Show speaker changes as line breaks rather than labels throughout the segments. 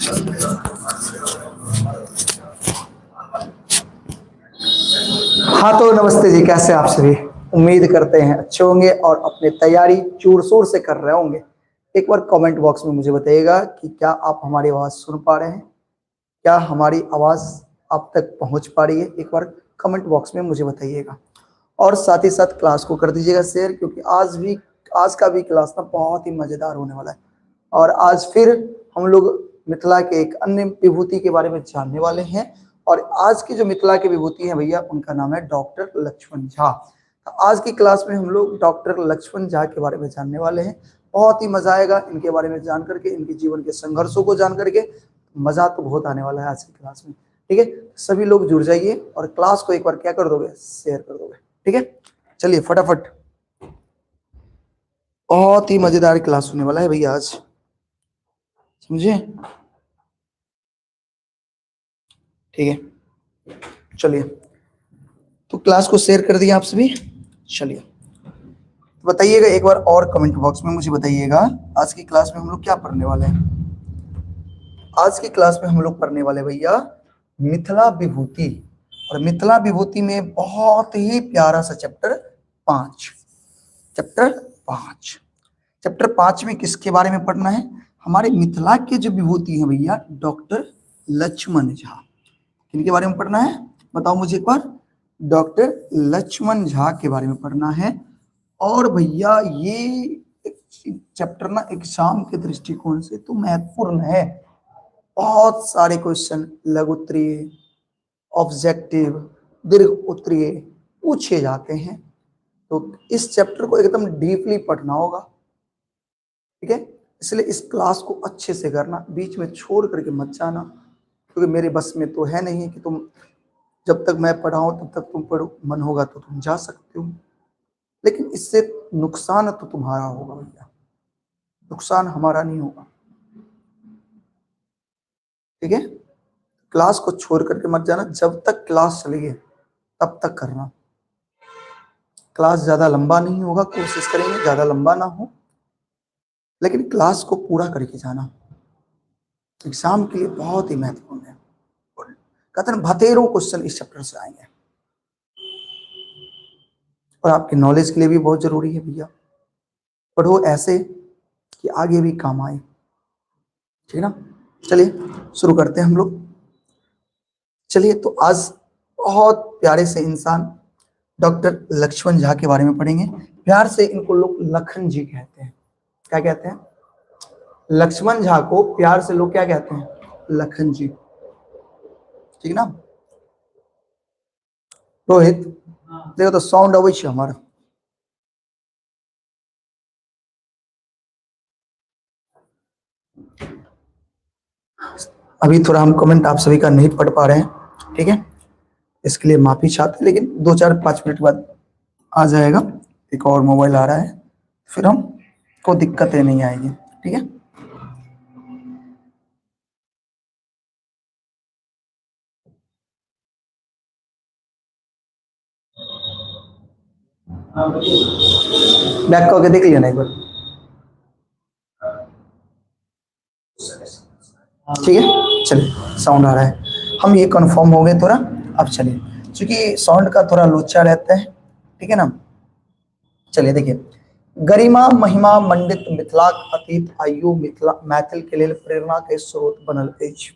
हाँ तो नमस्ते जी, कैसे आप सभी। उम्मीद करते हैं अच्छे होंगे और अपनी तैयारी जोर शोर से कर रहे होंगे। एक बार कमेंट बॉक्स में मुझे बताइएगा कि क्या आप हमारी आवाज़ सुन पा रहे हैं, क्या हमारी आवाज़ आप तक पहुंच पा रही है। एक बार कमेंट बॉक्स में मुझे बताइएगा और साथ ही साथ क्लास को कर दीजिएगा शेयर, क्योंकि आज का भी क्लास ना बहुत ही मज़ेदार होने वाला है। और आज फिर हम लोग मिथिला के एक अन्य विभूति के बारे में जानने वाले हैं। और आज की जो मिथिला की विभूति है भैया, उनका नाम है डॉक्टर लक्ष्मण झा। तो आज की क्लास में हम लोग डॉक्टर लक्ष्मण झा के बारे में जानने वाले हैं। बहुत ही मजा आएगा इनके बारे में जान करके, इनके जीवन के संघर्षों को जान करके। मजा तो बहुत आने वाला है आज की क्लास में। ठीक है, सभी लोग जुड़ जाइए और क्लास को एक बार क्या कर दोगे, शेयर कर दोगे। ठीक है, चलिए फटाफट। बहुत ही मजेदार क्लास होने वाला है भैया आज, समझे। ठीक है, चलिए तो क्लास को शेयर कर दिया आप सभी। चलिए बताइएगा एक बार और कमेंट बॉक्स में मुझे बताइएगा, आज की क्लास में हम लोग क्या पढ़ने वाले हैं। आज की क्लास में हम लोग पढ़ने वाले भैया मिथिला विभूति। और मिथिला विभूति में बहुत ही प्यारा सा चैप्टर 5। चैप्टर 5 में किसके बारे में पढ़ना है, हमारे मिथिला के जो विभूति है भैया डॉक्टर लक्ष्मण झा। किनके बारे में पढ़ना है बताओ मुझे एक बार। डॉक्टर लक्ष्मण झा के बारे में पढ़ना है। और भैया ये चैप्टर ना एग्जाम के दृष्टिकोण से तो महत्वपूर्ण है। बहुत सारे क्वेश्चन लघु उत्तरीय, ऑब्जेक्टिव, दीर्घ उत्तरीय पूछे जाते हैं। तो इस चैप्टर को एकदम डीपली पढ़ना होगा। ठीक है, इसलिए इस क्लास को अच्छे से करना, बीच में छोड़ करके मत जाना, क्योंकि मेरे बस में तो है नहीं कि तुम जब तक मैं पढ़ाऊं तब तक तुम पढ़ो, मन होगा तो तुम जा सकते हो, लेकिन इससे नुकसान तो तुम्हारा होगा भैया, नुकसान हमारा नहीं होगा। ठीक है, क्लास को छोड़ करके मत जाना, जब तक क्लास चली है तब तक करना। क्लास ज्यादा लंबा नहीं होगा, कोशिश करेंगे ज्यादा लंबा ना हो, लेकिन क्लास को पूरा करके जाना, एग्जाम के लिए बहुत ही महत्वपूर्ण है। कहते हैं बतेरों क्वेश्चन इस चैप्टर से आएंगे और आपके नॉलेज के लिए भी बहुत जरूरी है भैया। पढ़ो ऐसे कि आगे भी काम आए। ठीक है ना, चलिए शुरू करते हैं हम लोग। चलिए तो आज बहुत प्यारे से इंसान डॉक्टर लक्ष्मण झा के बारे में पढ़ेंगे। प्यार से इनको लोग लखन जी कहते हैं। क्या कहते हैं, लक्ष्मण झा को प्यार से लोग क्या कहते हैं, लखन जी। ठीक है ना रोहित, देखो तो साउंड अवश्य हमारा। अभी थोड़ा हम कमेंट आप सभी का नहीं पढ़ पा रहे हैं, ठीक है, इसके लिए माफी चाहते हैं, लेकिन 2-4-5 मिनट बाद आ जाएगा। एक और मोबाइल आ रहा है, फिर हम को दिक्कतें नहीं आएगी। ठीक है, बैक करके देख लिया ना एक बार। ठीक है, चलिए साउंड आ रहा है, हम ये कंफर्म हो गए थोड़ा। अब चलिए, क्योंकि साउंड का थोड़ा लोचा रहता है, ठीक है ना। चलिए देखिए, गरिमा महिमा मंडित मिथिलाक अतीत आयु मिथिला मैथिल के लिए प्रेरणा के स्रोत बनल अछि।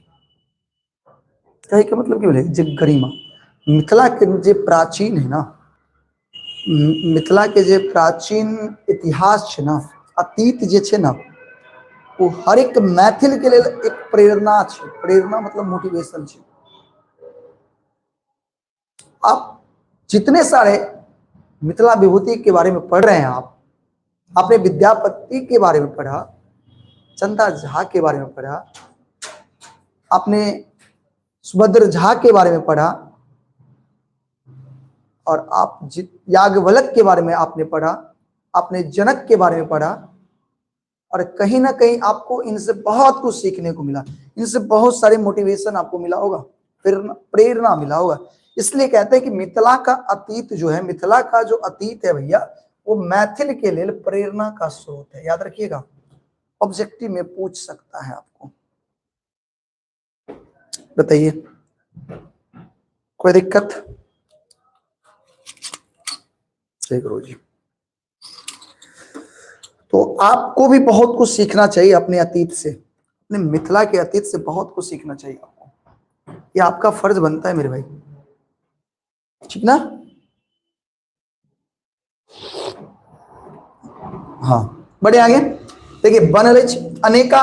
कहे के मतलब की बोले, जे गरिमा मिथिला के जे प्राचीन है ना, मिथिला के जे प्राचीन इतिहास है ना, अतीत जे है ना, वो हर एक मैथिल के लिए एक प्रेरणा है। प्रेरणा मतलब मोटिवेशन है। आप जितने सारे मिथिला विभूति के बारे में पढ़ रहे हैं, आप आपने विद्यापति के बारे में पढ़ा, चंदा झा के बारे में पढ़ा, आपने सुभद्र झा के बारे में पढ़ा, और आप याज्ञवल्क्य के बारे में आपने पढ़ा, आपने जनक के बारे में पढ़ा, और कहीं ना कहीं आपको इनसे बहुत कुछ सीखने को मिला, इनसे बहुत सारे मोटिवेशन आपको मिला होगा, प्रेरणा मिला होगा। इसलिए कहते हैं कि मिथिला का अतीत जो है, मिथिला का जो अतीत है भैया, वो मैथिल के लिए प्रेरणा का स्रोत है। याद रखिएगा, ऑब्जेक्टिव में पूछ सकता है आपको। बताइए, कोई दिक्कत? सही करो जी। तो आपको भी बहुत कुछ सीखना चाहिए अपने अतीत से, अपने मिथिला के अतीत से बहुत कुछ सीखना चाहिए आपको। ये आपका फर्ज बनता है मेरे भाई, ठीक ना? हाँ, बड़े आगे देखिए, बनल अनेका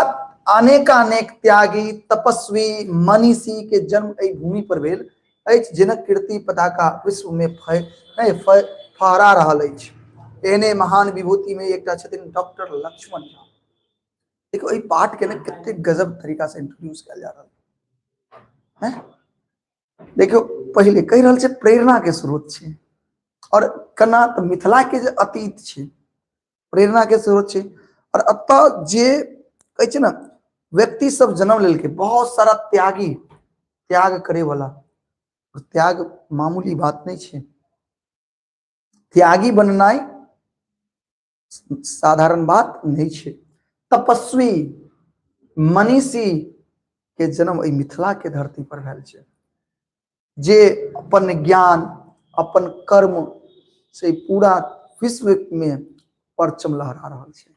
अनेका अनेक त्यागी तपस्वी मनीषी के जन्म एहि भूमि पर भेल अछि, जिनक कीर्ति पताका विश्व में फहरा रहल अछि। एहने महान विभूति में एकटा छथिन डॉक्टर लक्ष्मण झा। देखो ये पाठ के ना कितने गजब तरीका से इंट्रोड्यूस किया जा रहा है। देखो पहले कह रहल छै प्रेरणा के स्रोत छै, और कना तो मिथिला के जे अतीत छै प्रेरणा के स्रोत छै, और अतः जे कहै छै ना व्यक्ति सब जन्म लेलकै, बहुत सारा त्यागी, त्याग करे वाला, और त्याग मामूली बात नहीं छै। त्यागी बननाई साधारण बात नहीं छै। तपस्वी मनीषी के जन्म एहि मिथिला के धरती पर भेल छै, जे अपन ज्ञान अपन कर्म से पूरा विश्व में परचम लहरा रहल छै।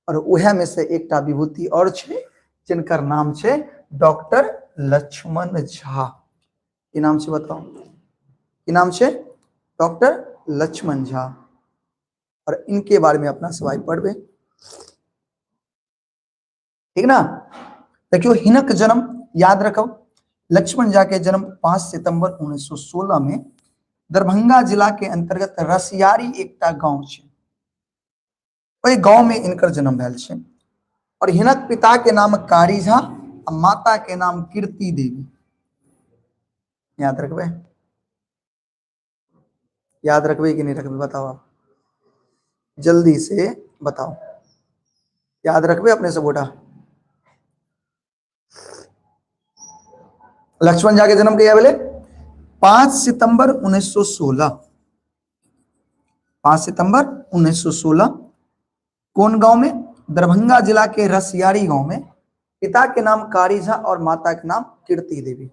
और उहे में से एकटा विभूति और छै जिनकर नाम छै डॉक्टर लक्ष्मण झा। की नाम छै बताओ, की नाम छै? डॉक्टर लक्ष्मण झा। और इनके बारे में अपना सवाल पढ़बे, ठीक ना? देखियो हिनक जन्म याद रखो, लक्ष्मण झा के जन्म 5 सितंबर 1916 में दरभंगा जिला के अंतर्गत रसियारी एकटा गांव छै, ओहि गांव में इनकर जन्म भेल छै। और हिनक पिता के नाम कारी झा और माता के नाम कीर्ति देवी। याद रखबे, याद रखबे कि नहीं रखबे बताओ आप, जल्दी से बताओ, याद रखबे अपने से बोटा। लक्ष्मण झा के जन्म कहिया भेले? 5 सितंबर 1916। 5 सितंबर 1916 कौन गांव में? दरभंगा जिला के रसियारी गांव में। पिता के नाम कारी झा और माता के नाम कीर्ति देवी।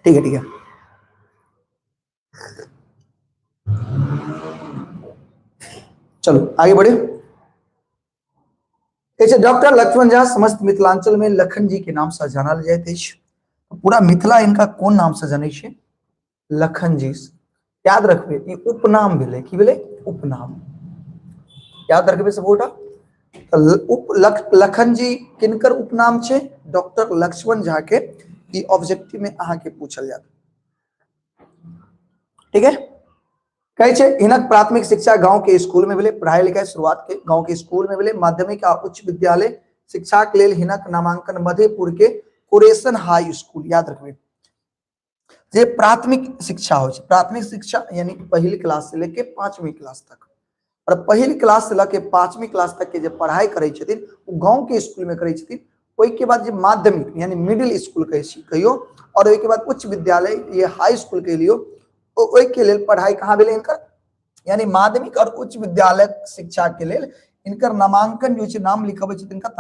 ठीक है, ठीक है। चलो आगे बढ़े। डॉक्टर लक्ष्मण झा समस्त मिथिलांचल में लखन जी के नाम से जानल जाइत अछि। पूरा मिथिला इनका कौन नाम से जानै छै? लखन जी। याद रखबे, ये उपनाम भेले, की भेले? उपनाम। याद रखबे सब गोटा। लखन जी किनकर उपनाम छे? डॉक्टर लक्ष्मण झा के। ई ऑब्जेक्टिव में अहाँ के पूछल जात, ठीक है? कहे छे हिनक प्राथमिक शिक्षा गांव के स्कूल में भेले, पढ़ाई लिखाई शुरुआत के गांव के स्कूल में भेले। माध्यमिक और उच्च विद्यालय शिक्षा के लेल हिनक नामांकन मधेपुर के कोरेशन हाई स्कूल, याद रखबे, जे प्राथमिक शिक्षा हो, प्राथमिक शिक्षा यानी पहली क्लास से लेके 5वीं क्लास तक, और पहली क्लास से लेके 5वीं क्लास तक के जे पढ़ाई करे छथिन वो गांव के स्कूल में करे छथिन। ओई के बाद जे माध्यमिक यानी मिडिल स्कूल कहियो, और ओई के बाद उच्च विद्यालय ये हाई स्कूल के लियो, ओई के लेल पढ़ाई कहाँ भेले इनकर? यानी माध्यमिक और उच्च विद्यालय शिक्षा के लेल इनकर नामांकन जो नाम लिखबे छथिन कत?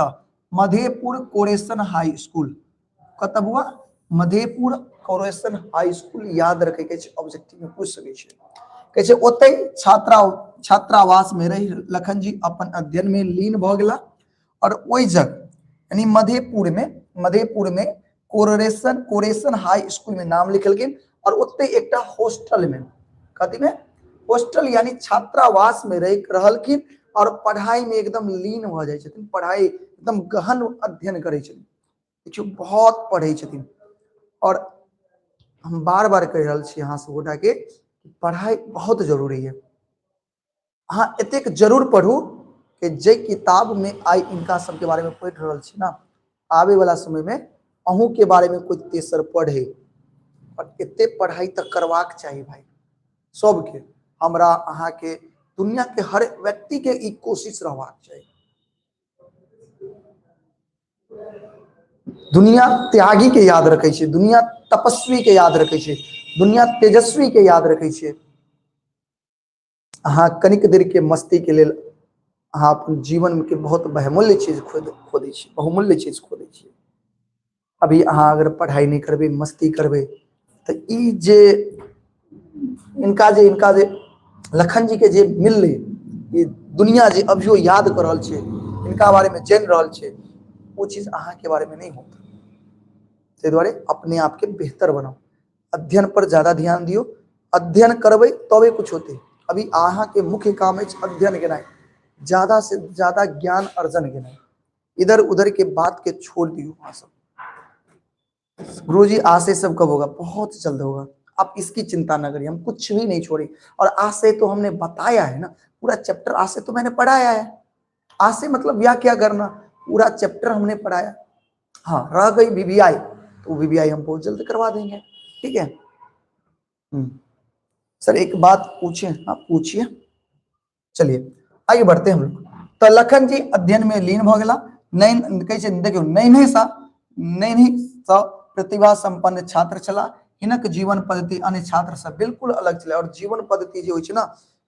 मधेपुर कोरेशन हाई स्कूल। कत हुआ? मधेपुर कोरेशन हाई स्कूल। याद रखे के ऑब्जेक्टिव में पूछ सके छे। कहे छे ओतै छात्रावास में रही लखन जी अपन अध्ययन में लीन भ गेला, और ओई जगह यानी मधेपुर में कोरेशन हाई स्कूल में नाम लिखल गेल, और ओतै एकटा हॉस्टल में, कथी में? हॉस्टल यानी छात्रावास में रह रहलखिन, और पढ़ाई में एकदम लीन भ जाय छथिन, पढ़ाई एकदम गहन अध्ययन करे छथिन, देखियो बहुत पढ़े छथिन। और हम बार बार कह रहल छी यहाँ से गोटा के पढ़ाई बहुत जरूरी है। हाँ एतेक जरूर पढ़ू कि जे किताब में आई इनका सबके बारे में पढ़ रहल छी ना, आवे वाला समय में अहू के बारे में कोई तेसर पढ़े, और एते पढ़ाई तक करवाक चाहिए भाई सबके, हमरा अहाँ के, दुनिया के हर व्यक्ति के ई कोशिश रहबाक चाहिए। दुनिया त्यागी के याद रखे छे, दुनिया तपस्वी के याद रखे छे, दुनिया तेजस्वी के याद रखे छे। अहाँ कनिक देर के मस्ती के लेल अहाँ अपन जीवन के बहुत बहुमूल्य चीज खो दै छी, बहुमूल्य चीज खो दै छी। अभी अहाँ अगर पढ़ाई नहीं करबे, मस्ती करबे, तो ई जे इनका जे लखन जी के जे मिलले, ये दुनिया जे अभियो याद कर रहल छै, इनका बारे में जान रहल छै, वो चीज अहाँ के बारे में नहीं होता। ताहि दुआरे अपने आप के बेहतर बनाओ, अध्ययन पर ज्यादा ध्यान दियो, अध्ययन करबे तबे कुछ होते। अभी अहाँ के मुख्य काम है अध्ययन केनाई, ज्यादा से ज्यादा ज्ञान अर्जन केनाई, इधर उधर के बात के छोड़ दियो। वहां सब गुरु जी आज से सब कब होगा, बहुत जल्द होगा, आप इसकी चिंता ना करिए, हम कुछ भी नहीं छोड़े। और आज से तो हमने बताया है ना, पूरा चैप्टर आज से तो मैंने पढ़ाया है। आज से मतलब या क्या करना, पूरा चैप्टर हमने पढ़ाया। हाँ, रह गई वीवीआई, तो वीवीआई हम बहुत जल्द करवा देंगे, ठीक है। सर एक बात पूछे, आप पूछिए। चलिए आगे बढ़ते हैं हम लोग। तो लखन जी अध्ययन में लीन भ गेला। कैसे देखियो, नैनी सा प्रतिभा संपन्न छात्र छला। हिनक जीवन पद्धति अन्य छात्र से बिल्कुल अलग छले। और जीवन पद्धति जे होय छै ना,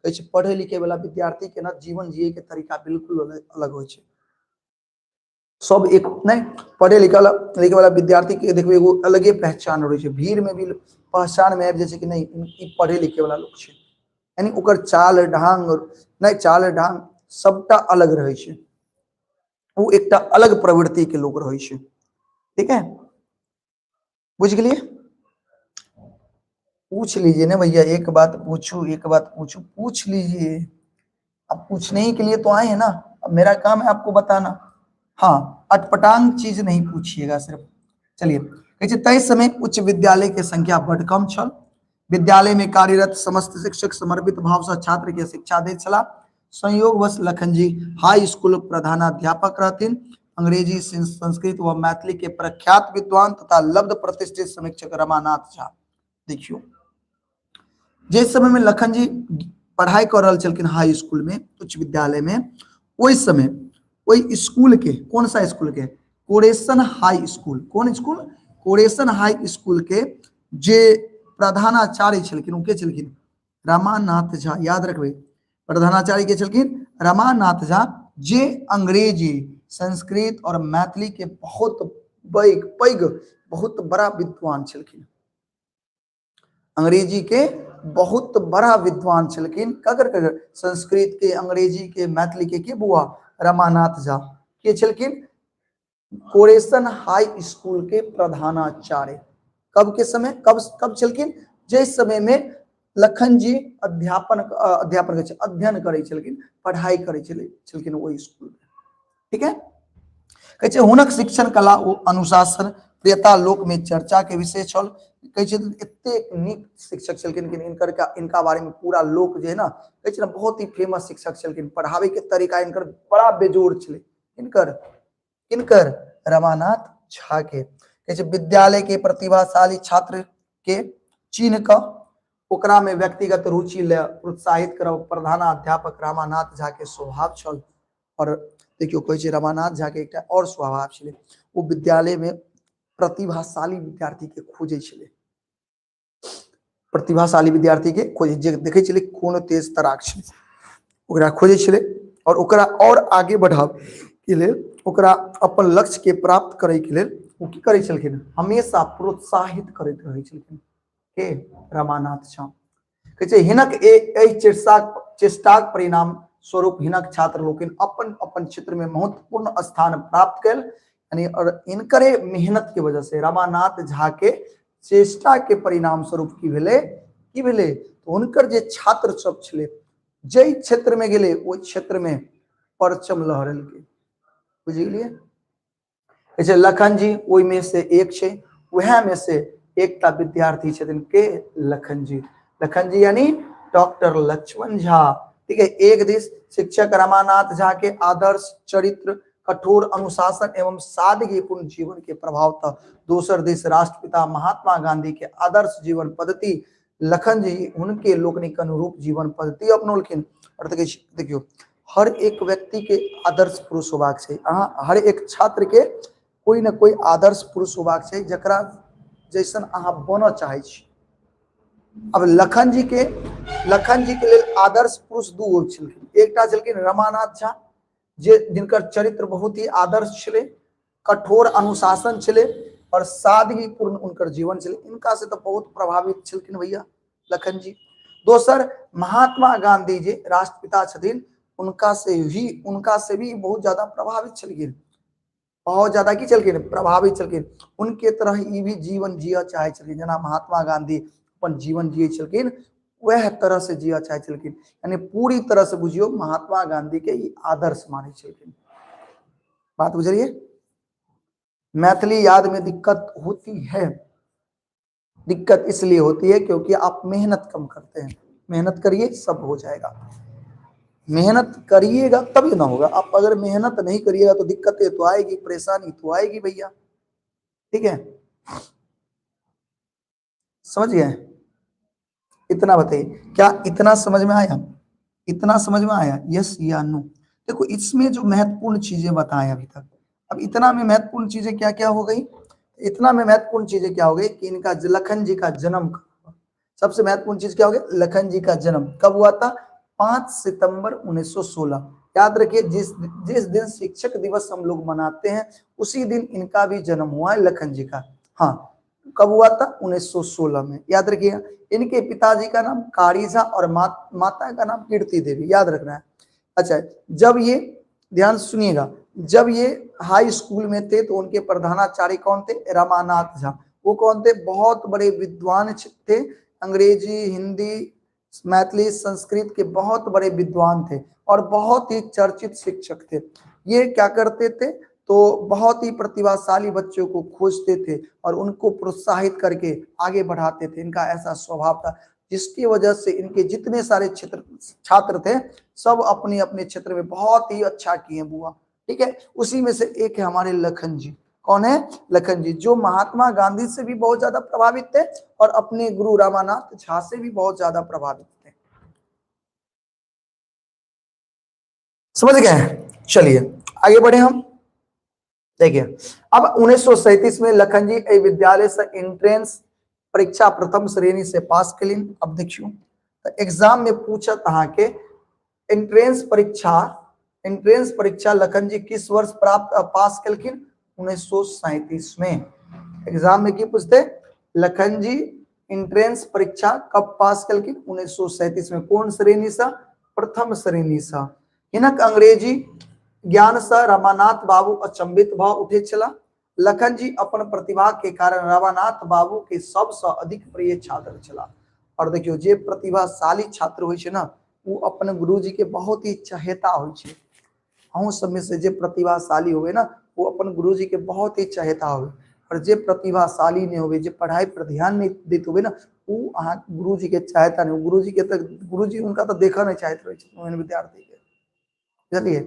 कहै छै पढ़े लिखे वाला विद्यार्थी के ना जीवन जिए के तरीका बिल्कुल अलग होय छै। सब एक नहीं, पढ़े लिखे वाला विद्यार्थी के देखबे एगो अलगे पहचान रहे छै, भीड़ में भी पहचान में आबि जाय छै कि नहीं ई पढ़े लिखे वाला लोग छै, यानी ओकर चाल ढांग नहीं, चाल ढांग सबटा अलग रहे छै, वो एकटा अलग प्रवृत्ति के लोग रहे छै, ठीक है। बुझ गेलिए, पूछ लीजिए ना भैया, एक बात पूछू, एक बात पूछू, पूछ लीजिए। अब पूछने ही के लिए तो आए हैं ना, अब मेरा काम है आपको बताना। हाँ, अटपटांग चीज नहीं पूछिएगा सिर्फ। चलिए, तय समय उच्च विद्यालय के संख्या बड़ कम छल। विद्यालय में कार्यरत समस्त शिक्षक समर्पित भाव से छात्र के शिक्षा दैत छलाह। संयोगवश लखन जी हाई स्कूल प्रधानाध्यापक रहथिन। अंग्रेजी, संस्कृत व मैथिली के प्रख्यात विद्वान तथा लब्ध प्रतिष्ठित समीक्षक रमानाथ झा। देखियो, जिस समय में लखन जी पढ़ाई कर रहे छलखिन हाई स्कूल में, उच्च विद्यालय में, ओहि समय ओहि स्कूल के, कौन सा स्कूल के, कोरेशन हाई स्कूल, कौन स्कूल, कोरेशन हाई स्कूल के जे प्रधानाचार्य छलखिन, ओ के छलखिन, रमानाथ झा। याद रखबे, प्रधानाचार्य के छलखिन रमानाथ झा, जे अंग्रेजी, संस्कृत और मैथिली के बहुत पैघ बहुत बड़ा विद्वान छलखिन। अंग्रेजी के बहुत बड़ा विद्वान छलखिन, कगर कगर, संस्कृत के, अंग्रेजी के, मैथिली के बुआ रमानाथ झा के छलखिन कोरेशन हाई स्कूल के प्रधानाचार्य। कब के समय, कब छलखिन, जिस समय में लखन जी अध्ययन करे छलखिन, पढ़ाई करे छलखिन ओहि स्कूल में, ठीक है। कहै छै हुनक शिक्षण कला ओ अनुशासन प्रियता लोक में चर्चा के विषय छल। कहै छै एतेक नीक शिक्षक छलखिन कि इनका बारे में पूरा लोक जे है ना, कहै छै ना बहुत ही फेमस शिक्षक छलखिन। पढ़ावे के तरीका इनकर बड़ा बेजोड़ छलै। इनकर रमानाथ झा के। कहै छै विद्यालय के प्रतिभाशाली छात्र के चिन्ह क ओकरा में व्यक्तिगत रुचि ले प्रोत्साहित करब प्रधानाध्यापक रमानाथ झा के स्वभाव छल। और देखियो, कहै छै रमानाथ झा के एकटा और स्वभाव छलै, वो विद्यालय में प्रतिभाशाली विद्यार्थी के खोजे छलै, प्रतिभाशाली विद्यार्थी के खोजे, जे देखै छलै कोन तेज तराक छै ओकरा खोजे छलै, और ओकरा और आगे बढ़ावे के लेल, ओकरा अपन लक्ष्य के प्राप्त करे के लेल वो की करे छलखिन, हमेशा प्रोत्साहित करैत रहे छलखिन के रमानाथ झा। कहै छै हिनक चेष्टाक परिणाम स्वरूप हिनक छात्र लोकनि अपन अपन क्षेत्र में महत्वपूर्ण स्थान प्राप्त कल। यानी और इनकरे मेहनत के वजह से, रमानाथ झा के चेष्टा के परिणाम स्वरूप की भेले, तो उनकर जे छात्र सब छले, जै क्षेत्र में गेले ओहि क्षेत्र में परचम लहरल के। बुझ गेलिए, लखन जी ओहि में से एक छे, वह में से एकटा विद्यार्थी छथिन के लखन जी यानी डॉक्टर लक्ष्मण झा, ठीक है। एक दिस शिक्षक रमानाथ झा के आदर्श चरित्र, कठोर अनुशासन एवं सादगीपूर्ण जीवन के प्रभाव था। दूसर दिस राष्ट्रपिता महात्मा गांधी के आदर्श जीवन पद्धति लखन जी उनके लोकनिक अनुरूप जीवन पद्धति अपनौलखिन। और देखियो, हर एक व्यक्ति के आदर्श पुरुष होबाक छै। अहाँ हर एक छात्र के कोई ना कोई आदर्श पुरुष होबाक छै, जकरा जैसन अहाँ बनना चाहे छी। अब लखन जी के लेल आदर्श पुरुष दू गो छलखिन, एकटा छलखिन रमानाथ झा, जिनकर चरित्र बहुत ही आदर्श छे, कठोर अनुशासन छे और सादगी पूर्ण उनकर जीवन छे, इनका से तो बहुत प्रभावित छलखिन भैया लखन जी। दोसर महात्मा गांधी जी राष्ट्रपिता छथिन, उनका से भी बहुत ज्यादा प्रभावित छलखिन, बहुत ज्यादा की छलखिन प्रभावित छलखिन, उनके तरह ई भी जीवन जिया चाहे छलखिन, जना महात्मा गांधी अपन जीवन जिये छलखिन वह तरह से जिया चाहे छलखिन, यानी पूरी तरह से बुझियो महात्मा गांधी के ई आदर्श माने छलखिन। बात बुझलिए। मैथिली याद में दिक्कत होती है, दिक्कत इसलिए होती है क्योंकि आप मेहनत कम करते हैं। मेहनत करिए सब हो जाएगा, मेहनत करिएगा तभी ना होगा। आप अगर मेहनत नहीं करिएगा तो दिक्कतें तो आएगी, परेशानी तो आएगी भैया, ठीक है, समझ गए। इतना बताइए, क्या इतना समझ में आया? इतना समझ में आया, यस या नो? देखो इसमें जो महत्वपूर्ण चीजें बताएं अभी तक, अब इतना में महत्वपूर्ण चीजें क्या क्या हो गई? इतना में महत्वपूर्ण चीजें क्या हो गई कि इनका लखन जी का जन्म, सबसे महत्वपूर्ण चीज क्या हो गया? लखन जी का जन्म कब हुआ था? 5 सितंबर 1916। याद रखिए, जिस दिन शिक्षक दिवस हम लोग मनाते हैं उसी दिन इनका भी जन्म हुआ है, लखन जी का। हाँ, कब हुआ था? 1916 में। याद रखिएगा, इनके पिताजी का नाम कारीजा और माता का नाम कीर्ति देवी, याद रखना है। अच्छा, जब ये, ध्यान सुनिएगा, जब ये हाई स्कूल में थे तो उनके प्रधानाचार्य कौन थे? रमानाथ झा। वो कौन थे? बहुत बड़े विद्वान थे, अंग्रेजी, हिंदी, मैथिली, संस्कृत के बहुत बड़े विद्वान थे और बहुत ही चर्चित शिक्षक थे। ये क्या करते थे? तो बहुत ही प्रतिभाशाली बच्चों को खोजते थे और उनको प्रोत्साहित करके आगे बढ़ाते थे। इनका ऐसा स्वभाव था जिसकी वजह से इनके जितने सारे छात्र थे सब अपने अपने क्षेत्र में बहुत ही अच्छा किए बुआ, ठीक है। उसी में से एक है हमारे लखन जी। कौन है? लखन जी, जो महात्मा गांधी से भी बहुत ज्यादा प्रभावित थे और अपने गुरु रामानाथ झा से भी बहुत ज्यादा प्रभावित थे। समझ गए? चलिए आगे बढ़े हम। देखिए, अब 1937 में लखन जी विद्यालय से एंट्रेंस परीक्षा प्रथम श्रेणी से पास कलिन। अब देखियो, तो एग्जाम में पूछा था के एंट्रेंस परीक्षा लखन जी किस वर्ष पास कलखिन? 1937 में। एग्जाम में की पूछते? लखन जी एंट्रेंस परीक्षा कब पास कलखिन? 1937 में। कौन श्रेणी से? प्रथम श्रेणी से। हिनक अंग्रेजी ज्ञान से रमानाथ बाबू अचंभित भाव उठे छला। लखन जी अपन प्रतिभा के कारण रमानाथ बाबू के सबसे अधिक प्रिय छात्र छला। और देखियो, जे प्रतिभाशाली छात्र होय छे ना, वो अपन गुरुजी के बहुत ही चहेता होय छे। हम सब में से जे प्रतिभाशाली होवे ना, वो अपन गुरुजी के बहुत ही चहेता होवे। और जे प्रतिभाशाली नहीं होवे, जे पढ़ाई पर ध्यान नहीं देते होवे ना, वो अहाँ गुरुजी के चाहता नहीं। गुरुजी के तक, गुरुजी उनका तो देखा नहीं चाहते रहे छे विद्यार्थी के। चलिए,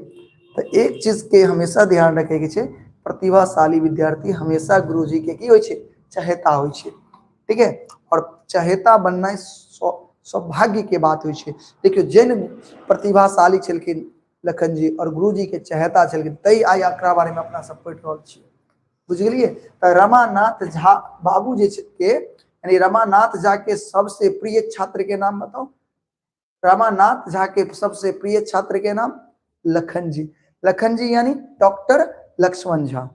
तो एक चीज के हमेशा ध्यान रखे के छे, प्रतिभाशाली विद्यार्थी हमेशा गुरुजी के की होय छे? चहेता होय छे, ठीक है। और चहेता बनना सौभाग्य के बात होय छे। देखियो, जिन प्रतिभाशाली छलखिन लखन जी और गुरुजी के चहेता छलखिन, तई आई एकरा बारे में अपना सब पढ़ रहल छी, बुझ गेलिए। तो रमानाथ झा बाबू जे के, यानी रमानाथ झा के सबसे प्रिय छात्र के नाम बताओ। रमानाथ झा के सबसे प्रिय छात्र के नाम? लखन जी। लखन जी यानी डॉक्टर लक्ष्मण झा,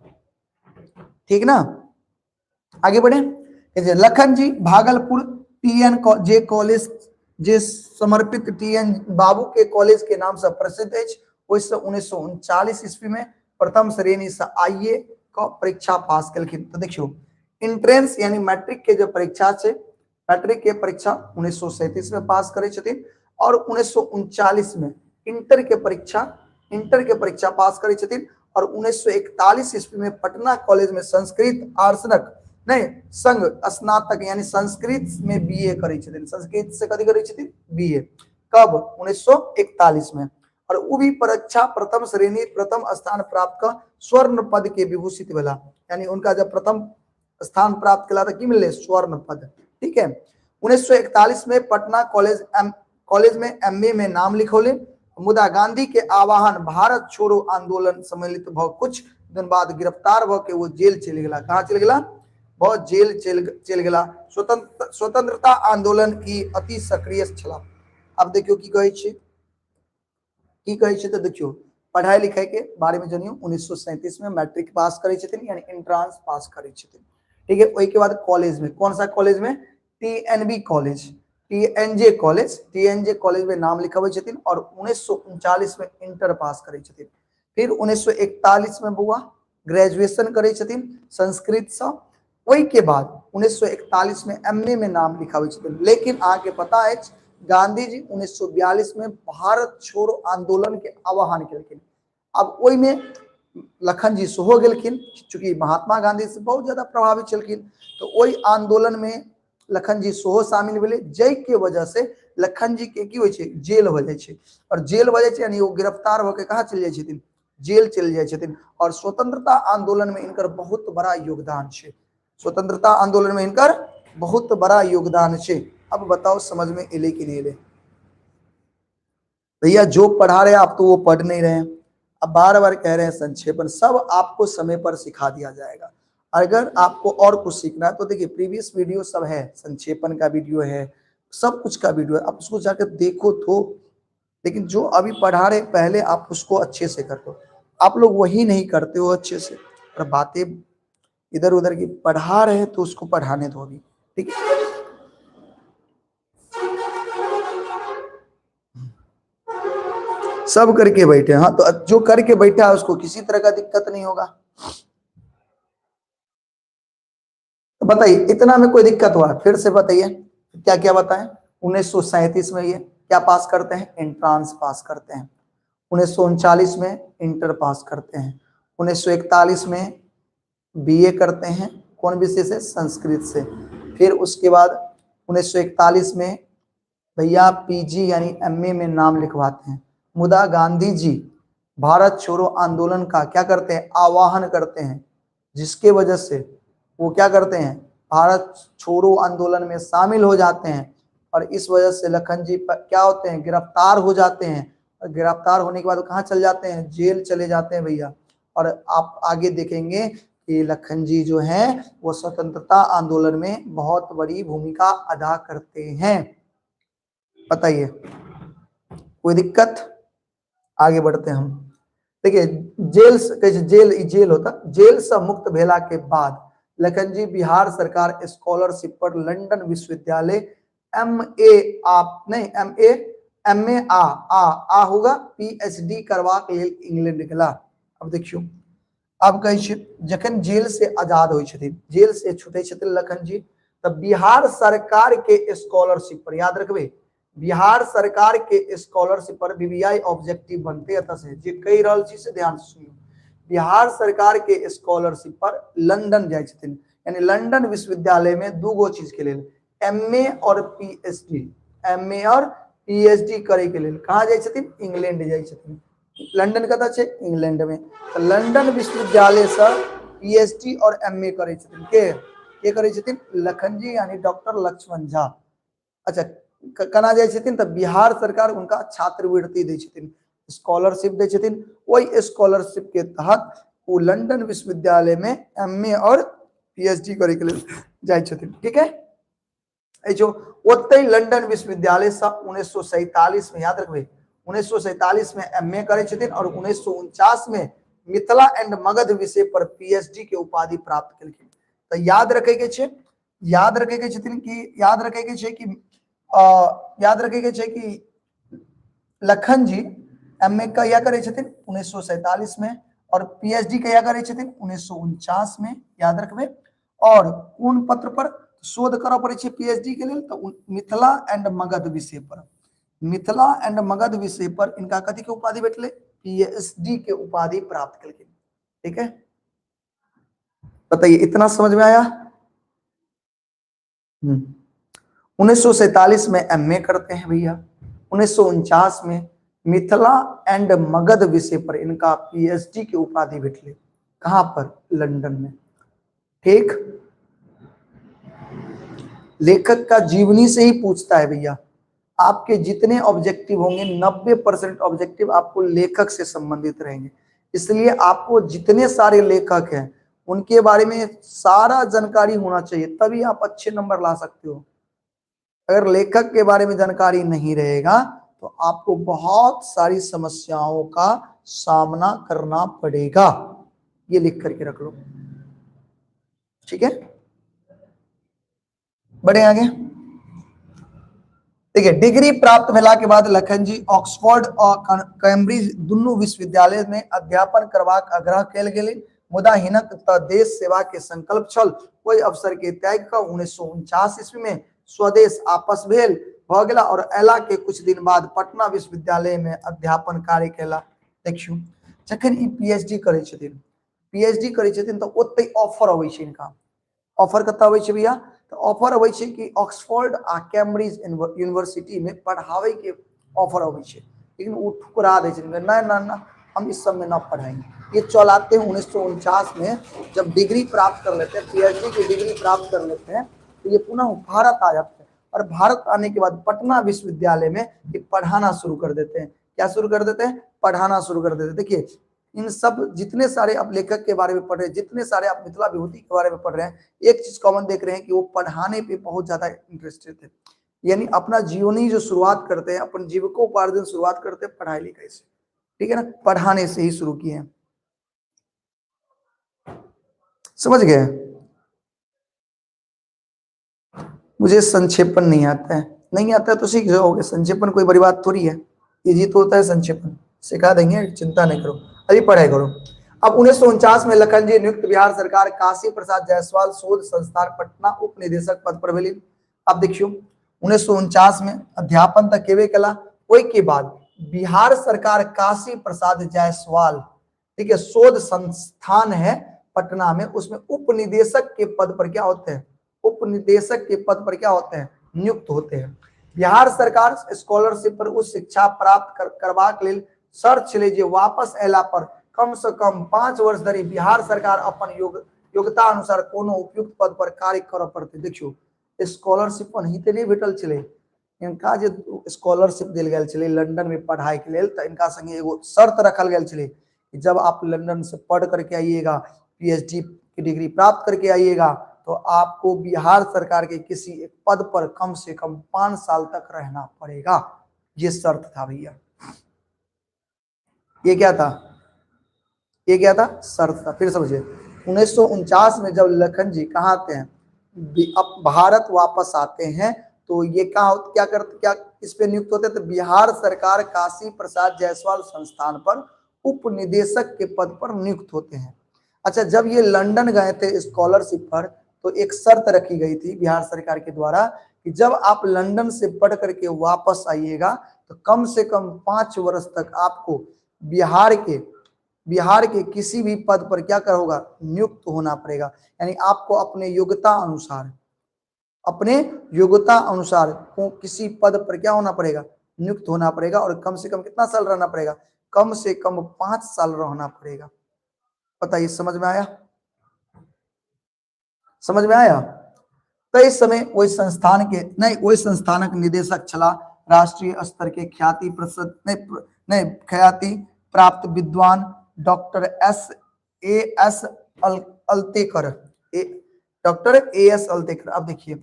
ठीक ना। आगे बढ़े। लखन जी भागलपुर टीएन जे कॉलेज, जे समर्पित टीएन बाबू के कॉलेज के नाम से प्रसिद्ध है। 1939 ईस्वी में प्रथम श्रेणी से आईए का परीक्षा पास कलखिन। तो देखियो, इंट्रेंस यानी मैट्रिक के जो परीक्षा छे, मैट्रिक के परीक्षा 1937 में पास करे छथिन और 1939 में इंटर के परीक्षा पास करे छथिन। और 1941 ईस्वी में पटना कॉलेज में संस्कृत आर्सनक नहीं संग स्नातक यानी संस्कृत में बीए करे छथिन। संस्कृत से कथी करे छथिन? बीए। कब? 1941 में। और वो भी परीक्षा प्रथम श्रेणी प्रथम स्थान प्राप्त कर स्वर्ण पद के विभूषित भेला, यानी उनका जब प्रथम स्थान प्राप्त कला तो की मिले? स्वर्ण पद, ठीक है। 1941 में पटना कॉलेज में एमए में नाम लिखौले। मुदा गांधी के आह्वान भारत छोड़ो आंदोलन सम्मिलित भ कुछ दिन बाद गिरफ्तार भ के वो जेल चल गया। कहाँ चल गया? बहुत जेल चल गया। स्वतंत्रता आंदोलन की अति सक्रिय छला। अब देखियो की कहे छे, तो देखियो, पढ़ाई लिखाई के बारे में जानियो 1937 में मैट्रिक पास करी छथिन यानी एंट्रांस पास करी छथिन। ठीक है, ओई के बाद कॉलेज में कौन सा कॉलेज में, टीएनबी कॉलेज, टीएनजे कॉलेज में नाम लिखा छथिन और 1939 में इंटर पास करी छथिन। फिर 1941 में बुआ ग्रेजुएशन करे छथिन संस्कृत से। वही के बाद 1941 में एमए में नाम लिखावे छथिन। लेकिन आगे पता है गांधी जी 1942 में भारत छोड़ो आंदोलन के आह्वान केलखिन। अब ओई में लखन जी सेहो गेलखिन, चूंकि महात्मा गांधी से बहुत ज्यादा प्रभावित छलखिन, तो ओई आंदोलन में लखन जी सेहो शामिल भेले, जय के वजह से लखन जी के की होय छै जेल हो जाय छै। और जेल हो जाय छै यानी वो गिरफ्तार होकर कहाँ चल जाय छथिन, जेल चल जाय छथिन। और स्वतंत्रता आंदोलन में इनकर बहुत बड़ा योगदान है, स्वतंत्रता आंदोलन में इनकर बहुत बड़ा योगदान है। अब बताओ समझ में एले कि नहीं एले? भैया जो पढ़ा रहे आप तो वो पढ़ नहीं रहे हैं, अब बार बार कह रहे हैं संक्षेपण, सब आपको समय पर सिखा दिया जाएगा। अगर आपको और कुछ सीखना है तो देखिए प्रीवियस वीडियो सब है, संक्षेपण का वीडियो है, सब कुछ का वीडियो है, आप उसको जाकर देखो तो। लेकिन जो अभी पढ़ा रहे पहले आप उसको अच्छे से कर लो, आप लोग वही नहीं करते हो अच्छे से, और बातें इधर उधर की पढ़ा रहे हैं तो उसको पढ़ाने दो अभी, ठीक है। सब करके बैठे, हाँ तो जो करके बैठा है उसको किसी तरह का दिक्कत नहीं होगा। तो बताइए इतना में कोई दिक्कत हुआ? फिर से बताइए क्या क्या बताएं। 1937 में ये क्या पास करते हैं, एंट्रांस पास करते हैं। 1939 में इंटर पास करते हैं। 1941 में बीए करते हैं, कौन विषय से, संस्कृत से। फिर उसके बाद 1941 में भैया पीजी यानी एमए में नाम लिखवाते हैं। मुदा गांधी जी भारत छोड़ो आंदोलन का क्या करते हैं, आह्वान करते हैं, जिसके वजह से वो क्या करते हैं, भारत छोड़ो आंदोलन में शामिल हो जाते हैं। और इस वजह से लखन जी क्या होते हैं, गिरफ्तार हो जाते हैं। और गिरफ्तार होने के बाद कहाँ चल जाते हैं, जेल चले जाते हैं भैया। और आप आगे देखेंगे कि लखन जी जो हैं वो स्वतंत्रता आंदोलन में बहुत बड़ी भूमिका अदा करते हैं। बताइए कोई दिक्कत? आगे बढ़ते हैं हम। देखिए जेल होता, जेल से मुक्त भेला के बाद लखन जी बिहार सरकार स्कॉलरशिप पर लंदन विश्वविद्यालय एमए आ होगा पीएचडी करवा के लिए इंग्लैंड गेला। अब देखियो अब कहे जखन जेल से आजाद हो, जेल से छूटे लखन जी, तब बिहार सरकार के स्कॉलरशिप पर, याद रखबे बिहार सरकार के स्कॉलरशिप पर बीबीआई ऑब्जेक्टिव बनते से जे कई रहल छी से ध्यान से सुनियो। बिहार सरकार के स्कॉलरशिप पर लंदन जाय छथिन, यानी लंदन विश्वविद्यालय में दू गो चीज के लिए, एमए और पीएचडी, एमए और पीएचडी करे के लिए कहाँ जाय छथिन, इंग्लैंड जाय छथिन। लंदन कतऽ छै, इंग्लैंड में। तो लंदन विश्वविद्यालय से पीएचडी और एमए करे छथिन के करे छथिन, लखन जी यानी डॉक्टर लक्ष्मण झा। अच्छा कना जाय छथिन त बिहार सरकार उनका छात्रवृत्ति दै छथिन, स्कॉलरशिप दै छथिन। वही स्कॉलरशिप के तहत वो लंदन विश्वविद्यालय में एमए और पीएचडी करे के लिए जाय छथिन, ठीक है। जो ओते लंदन विश्वविद्यालय से 1947 में, याद रखबे 1947 में एमए करे छथिन और 1949 में मिथिला एंड मगध विषय पर पीएचडी के उपाधि प्राप्त केलखिन। तो याद रखे के छे, याद रखे के छथिन कि याद रखे के छे कि याद रखे के छे कि लखन जी एमए कहिया करे छथिन 1947 में और पीएचडी कहिया करे छथिन 1949 में, याद रखबे। और कौन पत्र पर शोध करऽ पड़े छे पीएचडी के लिए, तो मिथिला एंड मगध विषय पर, मिथिला एंड मगध विषय पर इनका कथी के उपाधि भेटले, पीएचडी के उपाधि प्राप्त केलखिन, ठीक है। बताइए इतना समझ में आया? 1947 में एमए करते हैं भैया, 1949 में मिथिला एंड मगध विषय पर इनका पीएचडी की उपाधि भेटले, कहां पर, लंदन में, ठीक। लेखक का जीवनी से ही पूछता है भैया, आपके जितने ऑब्जेक्टिव होंगे 90% ऑब्जेक्टिव आपको लेखक से संबंधित रहेंगे। इसलिए आपको जितने सारे लेखक हैं उनके बारे में सारा जानकारी होना चाहिए, तभी आप अच्छे नंबर ला सकते हो। अगर लेखक के बारे में जानकारी नहीं रहेगा तो आपको बहुत सारी समस्याओं का सामना करना पड़ेगा। ये लिख करके रख लो, ठीक है। बढ़े आगे। देखिए, डिग्री प्राप्त भेला के बाद लखन जी ऑक्सफोर्ड और कैम्ब्रिज दुनू विश्वविद्यालय में अध्यापन करबाक आग्रह कयल गेलै, मुदा हिनक त देश सेवा के संकल्प छल। ओहि अवसर के त्याग क 1949 ईस्वी में स्वदेश आपस भेल भ गेला और अयला के कुछ दिन बाद पटना विश्वविद्यालय में अध्यापन कार्य केला। देखियो, जखन ई पीएचडी करै छथिन, पीएचडी करै छथिन त ओतै ऑफर अबै छै इनका। ऑफर कतऽ अबै छै भैया? तो ऑफर अबै छै कि ऑक्सफोर्ड आ कैम्ब्रिज यूनिवर्सिटी में पढ़ावे के ऑफर अबै छै, लेकिन वो ठुकरा दै छै, ना ना ना हम इस सब में ना पढ़ाएंगे। ये चलाते हैं 1949 में जब डिग्री प्राप्त कर लेते हैं, पीएचडी की डिग्री प्राप्त कर लेते हैं, तो ये पुनः भारत आ जाते हैं और भारत आने के बाद पटना विश्वविद्यालय में ये पढ़ाना शुरू कर देते हैं। क्या शुरू कर देते हैं? पढ़ाना शुरू कर देते हैं। देखिए, इन सब जितने सारे आप लेखक के बारे में पढ़ रहे हैं, जितने सारे आप मिथिला विभूति के बारे में पढ़ रहे हैं, एक चीज कॉमन देख रहे हैं कि वो पढ़ाने पे बहुत ज्यादा इंटरेस्टेड थे। यानी अपना जीवनी जो शुरुआत करते हैं, अपन जीविकोपार्जन शुरुआत करते हैं पढ़ाई लिखाई से, ठीक है ना, पढ़ाने से ही शुरू किए हैं। समझ गए? मुझे संक्षेपण नहीं आता है, नहीं आता है तो सीख जाओगे। संक्षेपण कोई बड़ी बात थोड़ी है, इजी तो होता है संक्षेपण, सिखा देंगे, चिंता नहीं करो, अभी पढ़ाई करो। अब 1949 में लखन जी नियुक्त बिहार सरकार काशी प्रसाद जायसवाल शोध संस्थान पटना उप निदेशक पद पर भेली। अब देखियो, 1949 में अध्यापन तक केवे कला, ओई के बाद बिहार सरकार काशी प्रसाद जायसवाल, ठीक है, शोध संस्थान है पटना में, उसमें उप निदेशक के पद पर क्या होते हैं? उप निदेशक के पद पर क्या होते हैं? नियुक्त होते हैं। बिहार सरकार स्कॉलरशिप पर उच्च शिक्षा प्राप्त करबाक लेल शर्त छलै जे वापस अयला पर कम से कम 5 वर्ष धरि बिहार सरकार अपन योग्यता अनुसार कोनो उपयुक्त पद पर कार्य करऽ पड़तै। देखियो, स्कॉलरशिप ओनाहिते नहीं भेटल छलै, इनका जे स्कॉलरशिप देल गेल छलै लंदन में पढ़ाई के लेल, त इनका संगे एगो शर्त रखल गेल छलै कि जब आप लंदन से पढ़ करके आइएगा, पीएचडी की डिग्री प्राप्त करके आइएगा, तो आपको बिहार सरकार के किसी एक पद पर कम से कम 5 साल तक रहना पड़ेगा। ये शर्त था भैया। ये क्या था? ये क्या था? शर्त था। फिर समझिए, 1949 में जब लखन जी कहाँ आते हैं, अब भारत वापस आते हैं, तो ये क्या करते, क्या इस पे नियुक्त होते हैं? तो बिहार सरकार काशी प्रसाद जायसवाल संस्थान पर उप निदेशक के पद पर नियुक्त होते हैं। अच्छा, जब ये लंदन गए थे स्कॉलरशिप पर, तो एक शर्त रखी गई थी बिहार सरकार के द्वारा कि जब आप लंदन से पढ़ करके वापस आइएगा, तो कम से कम 5 वर्ष तक आपको बिहार के किसी भी पद पर क्या होगा? नियुक्त होना पड़ेगा। यानी आपको अपने योग्यता अनुसार किसी पद पर क्या होना पड़ेगा? नियुक्त होना पड़ेगा, और कम से कम कितना साल रहना पड़ेगा? कम से कम 5 साल रहना पड़ेगा। बताइए, समझ में आया? समझ में आया? तो इस समय वही संस्थान के नहीं, वही संस्थानक निदेशक छला राष्ट्रीय स्तर के ख्याति प्रसिद्ध नहीं ख्याति प्राप्त विद्वान doctor S Altekar, doctor S Altekar. अब देखिए,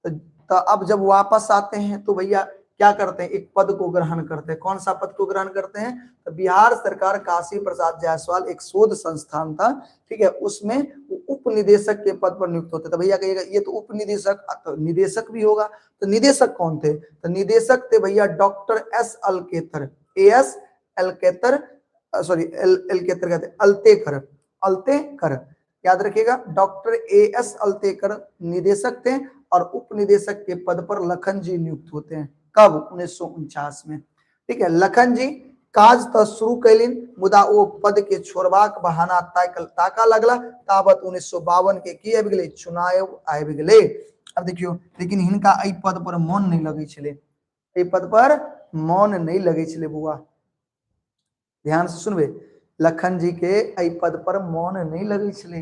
तो अब जब वापस आते हैं तो भैया क्या करते हैं? एक पद को ग्रहण करते हैं। कौन सा पद को ग्रहण करते हैं? तो बिहार सरकार काशी प्रसाद जायसवाल एक शोध संस्थान था, ठीक है, उसमें उप निदेशक के पद पर नियुक्त होते। तो भैया कहिएगा ये तो उप निदेशक, तो निदेशक भी होगा, तो निदेशक कौन थे? तो निदेशक थे भैया डॉक्टर एस अल्केतर, एस अल्केतर, सॉरी अल्केतर कहते, अल्तेकर, याद रखिएगा, डॉक्टर एस अल्तेकर निदेशक थे, और उप निदेशक के पद पर लखन जी नियुक्त होते हैं। कब? 1949 में, ठीक है। लखन जी काज तो शुरू कैलिन, मुदा वो पद के छोड़बाक बहाना ताका लगला, ताबत 1952 के की आबि गेलै? चुनाव आबि गेलै। अब देखियो, लेकिन हिनका एहि पद पर मन नहीं लगे छलै, एहि पद पर मन नहीं लगे छलै बउआ, ध्यान से सुनबे, लखन जी के एहि पद पर मन नहीं लगे छलै,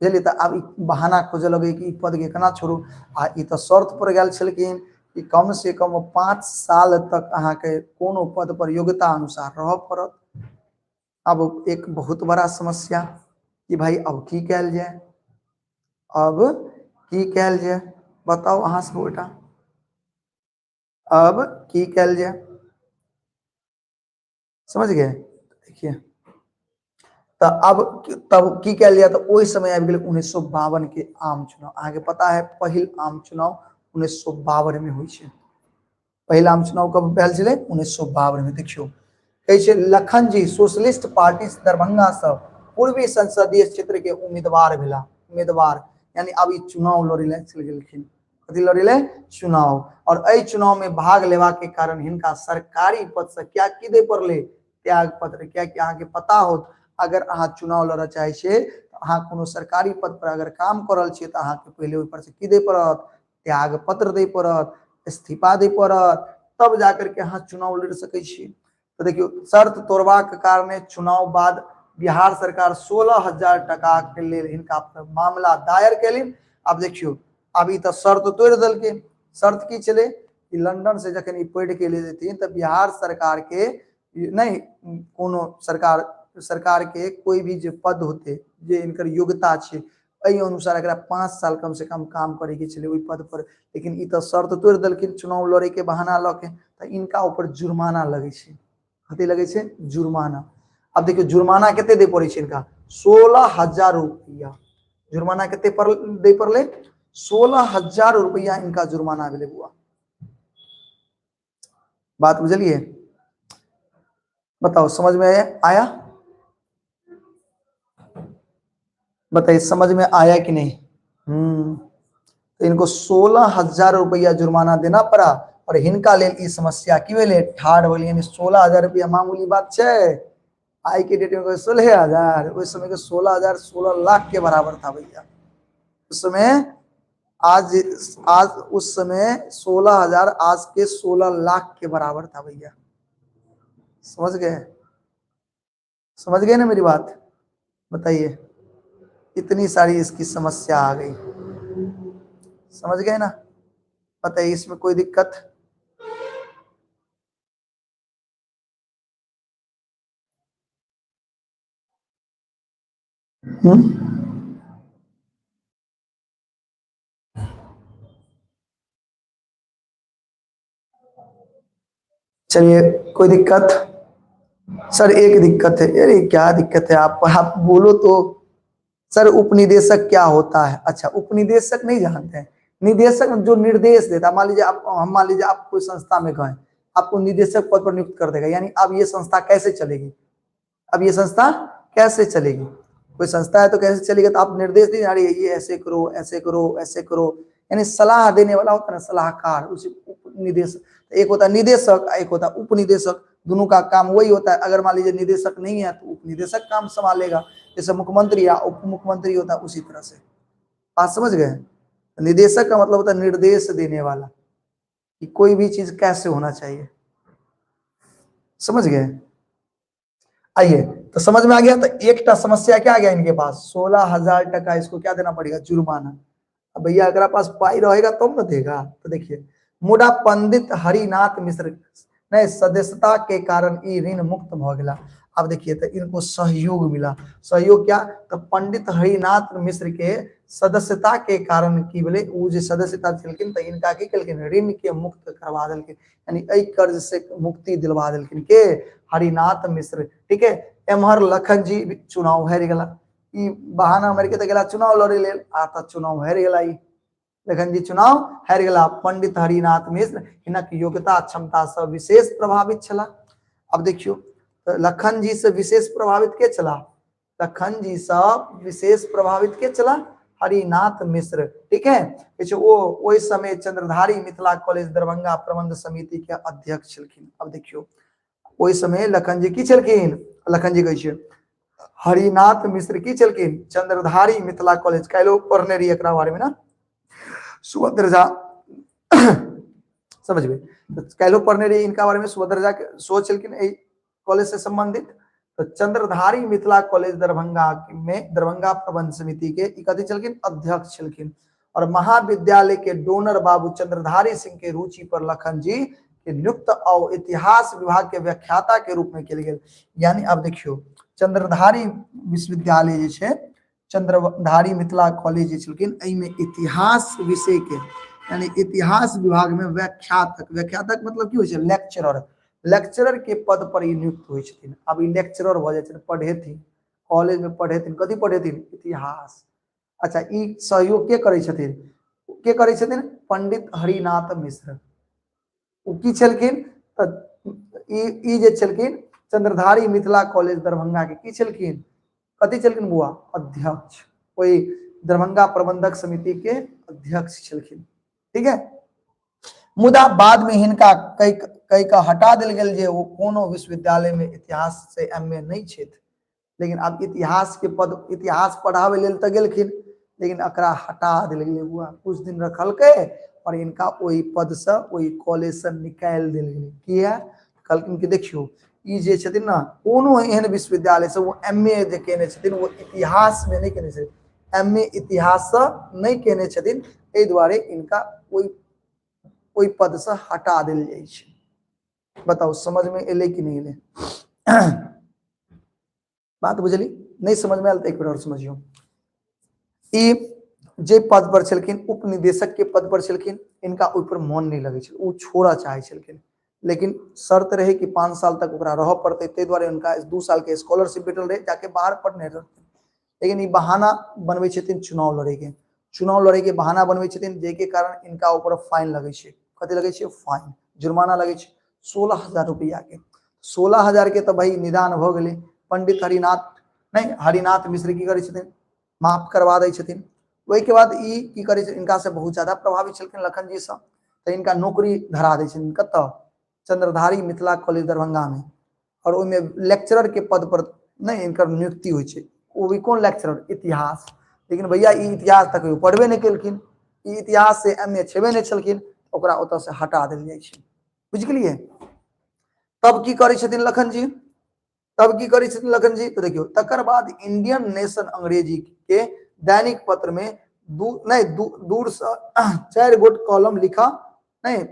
बुझलिए। तो अब बहाना खोजे लगे कि पद के केना छोड़ू, आ ई तो शर्त पर गेल छलखिन कि कम से कम 5 साल तक अहाँ के कोनो पद पर योग्यता अनुसार रह पड़त। अब एक बहुत बड़ा समस्या कि भाई अब की कैल जाए, अब की कैल जाए, बताओ अहाँ सब बेटा, अब की कैल जाए? समझ गए? देखिए तो अब तब की कह लिया तो वही समय आबि गेल 1952 के आम चुनाव। आगे पता है पहिल आम चुनाव 1952 में हुई छे। पहिल आम चुनाव कब भेल छले 1952 में। देखियो कहे छे लखन जी सोशलिस्ट पार्टी दरभंगा से पूर्वी संसदीय क्षेत्र के उम्मीदवार भेला। उम्मीदवार यानी अब ई चुनाव लड़े ले चल गेलखिन। कथि लड़े ले? चुनाव। और एहि चुनाव में भाग लेवा के कारण हिनका सरकारी पद से क्या की दे पड़ले? त्याग पत्र। क्या कि अहाँ के पता होत अगर अहाँ चुनाव लड़ चाहे छे तो अहाँ कोनो सरकारी पद पर अगर काम करल छे तो अहाँ के पहले ऊपर से की दे पड़त? त्याग पत्र दे पड़त, इस्तीफा दे पड़त, तब जाकर के अहाँ चुनाव लड़ सके छी। तो देखियो शर्त तोड़वा के कारणे चुनाव बाद बिहार सरकार 16,000 टका के लेल हिनका पर मामला दायर कैलिन। अब देखियो अभी तो शर्त तोड़ दलके। शर्त की चले कि लंदन से जखन ई पढ़ के ले जेथिन तो बिहार सरकार के नहीं कोनो सरकार के कोई भी जो पद होते जे इनकर योग्यता छे एहि अनुसार अगर 5 साल कम से कम काम करे के चले ओई पद पर। लेकिन ई तो शर्त तोड़ दलकिन चुनाव लड़े के बहाना ल के। तो इनका ऊपर जुर्माना लगे छे। कथि लगे छे? जुर्माना। अब देखियो जुर्माना केते दे पड़े छे इनका? 16,000 रुपया। जुर्माना केते पर दे पड़ले? 16,000 रुपया इनका जुर्माना भेले बुआ। बात बुझलिए? बताओ समझ में आया? बताइए समझ में आया कि नहीं? तो इनको 16,000 रुपया जुर्माना देना पड़ा। और हिनका लेल ई समस्या की भेले? ठाढ़ भेले। यानी 16,000 रुपया मामूली बात छे? आज के डेट में 16,000, उस समय के 16,000 16 लाख के बराबर था भैया। उस समय आज उस समय 16,000 आज के 16 लाख के बराबर था भैया। समझ गए? समझ गए ना मेरी बात? बताइए इतनी सारी इसकी समस्या आ गई। समझ गए ना? बताइए इसमें कोई दिक्कत? चलिए कोई दिक्कत? सर एक दिक्कत है। अरे क्या दिक्कत है? आप बोलो तो। सर उपनिदेशक क्या होता है? अच्छा उपनिदेशक नहीं जानते हैं? निदेशक जो निर्देश देता। मान लीजिए आप कोई संस्था में गए, आपको निदेशक पद पर नियुक्त कर देगा। यानी अब ये संस्था कैसे चलेगी? अब ये संस्था कैसे चलेगी? कोई संस्था है तो कैसे चलेगी? तो आप निर्देश दीजिए, अरे ये ऐसे करो, ऐसे करो, ऐसे करो। यानी सलाह देने वाला होता है ना, सलाहकार, उसे उपनिदेशक। एक होता है निदेशक, एक होता है उपनिदेशक। दोनों का काम वही होता है। अगर मान लीजिए निदेशक नहीं है तो उपनिदेशक काम संभालेगा। जैसे मुख्यमंत्री या उप मुख्यमंत्री होता है उसी तरह से। बात समझ गए? निदेशक का मतलब होता है निर्देश देने वाला कि कोई भी चीज कैसे होना चाहिए। समझ गए? आइए तो समझ में आ गया। तो एक समस्या क्या आ गया इनके पास? 16,000 टका इसको क्या देना पड़ेगा? जुर्माना। अब भैया अगर पास पाई रहेगा तो न देगा। तो देखिए मुड़ा पंडित हरिनाथ मिश्र ने सदस्यता के कारण ई ऋण मुक्त भ गेला। अब देखिए तो इनको सहयोग मिला। सहयोग क्या? तो पंडित हरिनाथ मिश्र के सदस्यता के कारण की बोले वो जो सदस्यता चलकिन तो इनका की कलकिन? ऋण के मुक्त करवा दिलकिन। यानी एहि कर्ज से मुक्ति दिलवा दिलकिन के हरिनाथ मिश्र। ठीक है। एमहर लखन जी चुनाव हार गेला। ई बहाना मार के तो गेला चुनाव लड़े लेल। आ त चुनाव हार गेला। ई लखन जी चुनाव हार गेला। पंडित हरिनाथ मिश्र हिनक योग्यता क्षमता से विशेष प्रभावित छला। अब देखियो तो लखन जी से विशेष प्रभावित के चला? लखन जी से विशेष प्रभावित के चला? हरिनाथ मिश्र। ठीक है। वो ओहि समय चंद्रधारी मिथिला कॉलेज दरभंगा प्रबंध समिति के अध्यक्ष छलखिन। अब देखियो ओहि समय लखन जी की छलखिन? लखन जी कहे हरिनाथ मिश्र की छलखिन? चंद्रधारी मिथिला कॉलेज। काल्हि पढ़ने रही एकरा बारे में ना, सुभद्र झा। समझ गए? तो काल्हि पढ़ने रही इनका बारे में। सुभद्र झा के सोच छलखिन कॉलेज से संबंधित। तो चंद्रधारी मिथिला कॉलेज दरभंगा में दरभंगा प्रबंध समिति के कथी छलखिन? अध्यक्ष छलखिन। और महाविद्यालय के डोनर बाबू चंद्रधारी सिंह के रुचि पर लखन जी के नियुक्त और इतिहास विभाग के व्याख्याता के रूप में किया गेल। यानी अब देखियो चंद्रधारी विश्वविद्यालय जे छे, चंद्रधारी मिथिला कॉलेज जे छलखिन, एहि में इतिहास विषय के यानी इतिहास विभाग में व्याख्यातक। व्याख्यातक मतलब की होय छे? लेक्चरर। लेक्चरर के पद पर ई नियुक्त होइ छथिन। अब ई लेक्चरर भ जाइ छथिन, पढ़ेथिन कॉलेज में, पढ़ेथिन कथी पढ़ेथिन, इतिहास। अच्छा, ई सहयोग के करै छथिन, के करै छथिन, पंडित हरिनाथ मिश्र। ओ की छलखिन त ई जे छलखिन चंद्रधारी मिथिला कॉलेज दरभंगा के की छलखिन, कथी छलखिन बुआ, अध्यक्ष, कोई दरभंगा प्रबंधक समिति के अध्यक्ष छलखिन। ठीक है, मुदा बाद में हिनका कई का हटा दिल गेल जे वो कोनो विश्वविद्यालय में इतिहास से एमए नहीं छथि, लेकिन अब इतिहास के पद, इतिहास पढ़ावे लेल त गेलखिन, लेकिन एकरा हटा दिल गेलै बुआ, कुछ दिन रखलकै और इनका वही पद से, वही कॉलेज से निकाल दिल गेलै। किया, कहलखिन कि देखियो ई जे छथिन ना, कोनो एहन विश्वविद्यालय से वो एमए जे केने छथिन वो इतिहास में नहीं केने छथिन, एमए इतिहास से नहीं केने छथिन, एहि दुआरे इनका ओई पद से हटा दिल जाइ छै। बताओ समझ में एले कि नहीं एले? बात बुझली? नहीं समझ में आयल तो एक बार और समझियो। ई जे पद पर छलखिन, उपनिदेशक के पद पर छलखिन, इनका ओइ पर मन नहीं लगे छल, उ छोड़ा चाहे छलखिन, लेकिन शर्त रहे कि 5 साल तक ओकरा रह पड़ते, ते द्वारे उनका 2 साल के स्कॉलरशिप भेटल रहे, जाके बाहर पढ़ने रहथिन। लेकिन ई बहाना बनबै छथिन चुनाव लड़े के, चुनाव लड़े के बहाना बनबै छथिन, जेके कारण इनका ऊपर फाइन लगे छै। कथी लगे छै? फाइन, जुर्माना लगे छै 16,000 रुपया के। 16,000 के तो भाई निदान भ गेलै। पंडित हरिनाथ नहीं, हरिनाथ मिश्र की करै छथिन, माफ करवा दै छथिन। ओहि के बाद ई की करै छै, इनका से बहुत ज्यादा प्रभावित छलखिन लखन जी से, तो इनका नौकरी धरा दै छथिन कतऽ, चंद्रधारी मिथिला कॉलेज दरभंगा में, और ओहिमे लेक्चरर के पद पर नहीं इनकर नियुक्ति होइ छै। वो भी कौन लेक्चरर, इतिहास। लेकिन भैया ई इतिहास तक पढ़बे नहीं केलखिन, ई इतिहास से एमए छेबे नहीं छलखिन, ओकरा ओतऽ से हटा देल जाइ छै। बुझ गेलिए? तब की करै छथिन लखन जी, तब की करै छथिन लखन जी, तो देखियो तकर बाद इंडियन नेशन अंग्रेजी के दैनिक पत्र में दूर से 4 गोट कॉलम लिखा, नहीं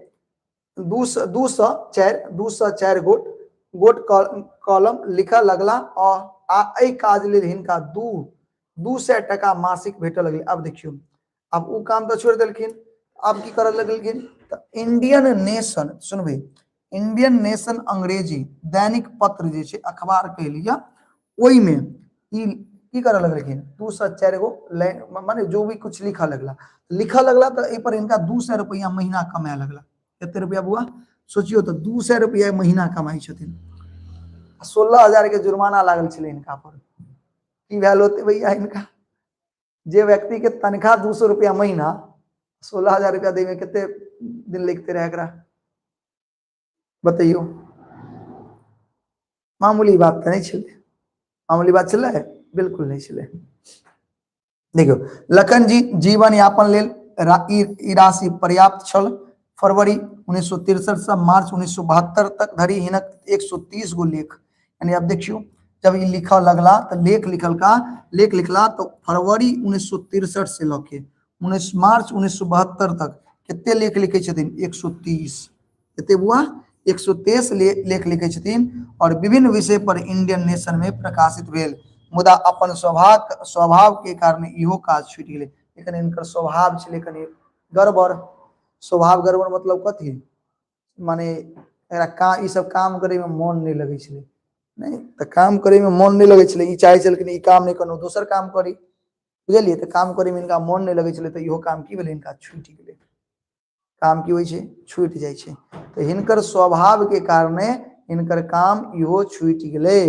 2 से 4 गोट कॉलम लिखा लगला, और एहि काज लेल हिनका 200 टका मासिक भेटऽ लगलै। अब देखियो, अब उ काम तो छोड़ देलखिन, अब की करऽ लगलखिन, तो इंडियन नेशन, सुनबे, इंडियन नेशन अंग्रेजी दैनिक पत्र जे छै, अखबार कह लिया, ओई में ई की करऽ लगलखिन, 2 से 4 गो लाइन, माने जो भी कुछ लिखा लगला, तो एहि पर इनका 200 रुपया महीना कमाए लगला। कते रुपया बुआ, सोचियो तो 200 रुपया महीना कमाई छथिन। 16,000 के जुर्माना लागल छलै इनका पर। की भेल होते भैया इनका, जे व्यक्ति के तनख्वाह 200 रुपया महीना, 16,000 रुपया दे में कितने दिन लिखते रहे एकरा, बताइयो। मामूली बात तो नहीं छलै, मामूली बात छलै, बिल्कुल नहीं छलै। देखियो, लखन जी जीवन यापन लेल ई राशि पर्याप्त छल। फरवरी 1963 से मार्च 1972 तक धरि हिनक 130 गो लेख, यानी अब देखियो जब ये लिखा लगला तो लेख लिखला तो फरवरी 1963 से लके 19 मार्च 1972 तक कितने लेख लिखे छथिन, 130। कितने बुआ, 130 लेख लिखे छथिन, और विभिन्न विषय पर इंडियन नेशन में प्रकाशित भेल। मुदा अपन स्वभाव के कारण इहो काज छूटि गेलै। लेकिन इनकर स्वभाव छलै कनि गड़बड़। स्वभाव गड़बड़ मतलब कथी, माने ई सब काम करे में मन नहीं लगे छलै, नहीं तो काम करे में मन नहीं लगे छलै, ई चाहे छलखिन ई काम नहीं करू दोसर काम करी, बुझलिए, तो काम करे में इनका मन नहीं लगे छलै, तो इहो काम की भेलै, इनका छूटि गेलै। काम की होइ छै, छूटि जाइ छै। तो हिनकर स्वभाव के कारणे हिनकर काम इहो छूटि गेलै।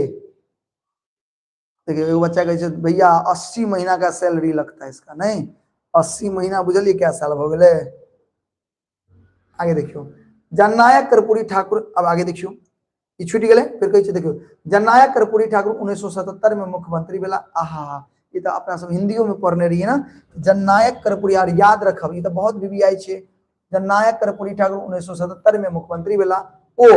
देखिए एगो बच्चा कहे भैया 80 महीना का सैलरी लगता है इसका, नहीं 80 महीना, बुझलिए क्या साल हो गए। आगे देखियो, जननायक कर्पूरी ठाकुर, अब आगे देखियो, ई छूटि गेलै। फिर कहै छै देखियो, जननायक कर्पूरी ठाकुर 1977 में मुख्यमंत्री भेला। आहा, ये तो अपना सब हिंदियों में पढ़ने रहिए ना, जननायक कर्पूरी, यार याद रखब, ये तो बहुत बीबीआई छै। जननायक कर्पूरी ठाकुर 1977 में मुख्यमंत्री भेला। ओ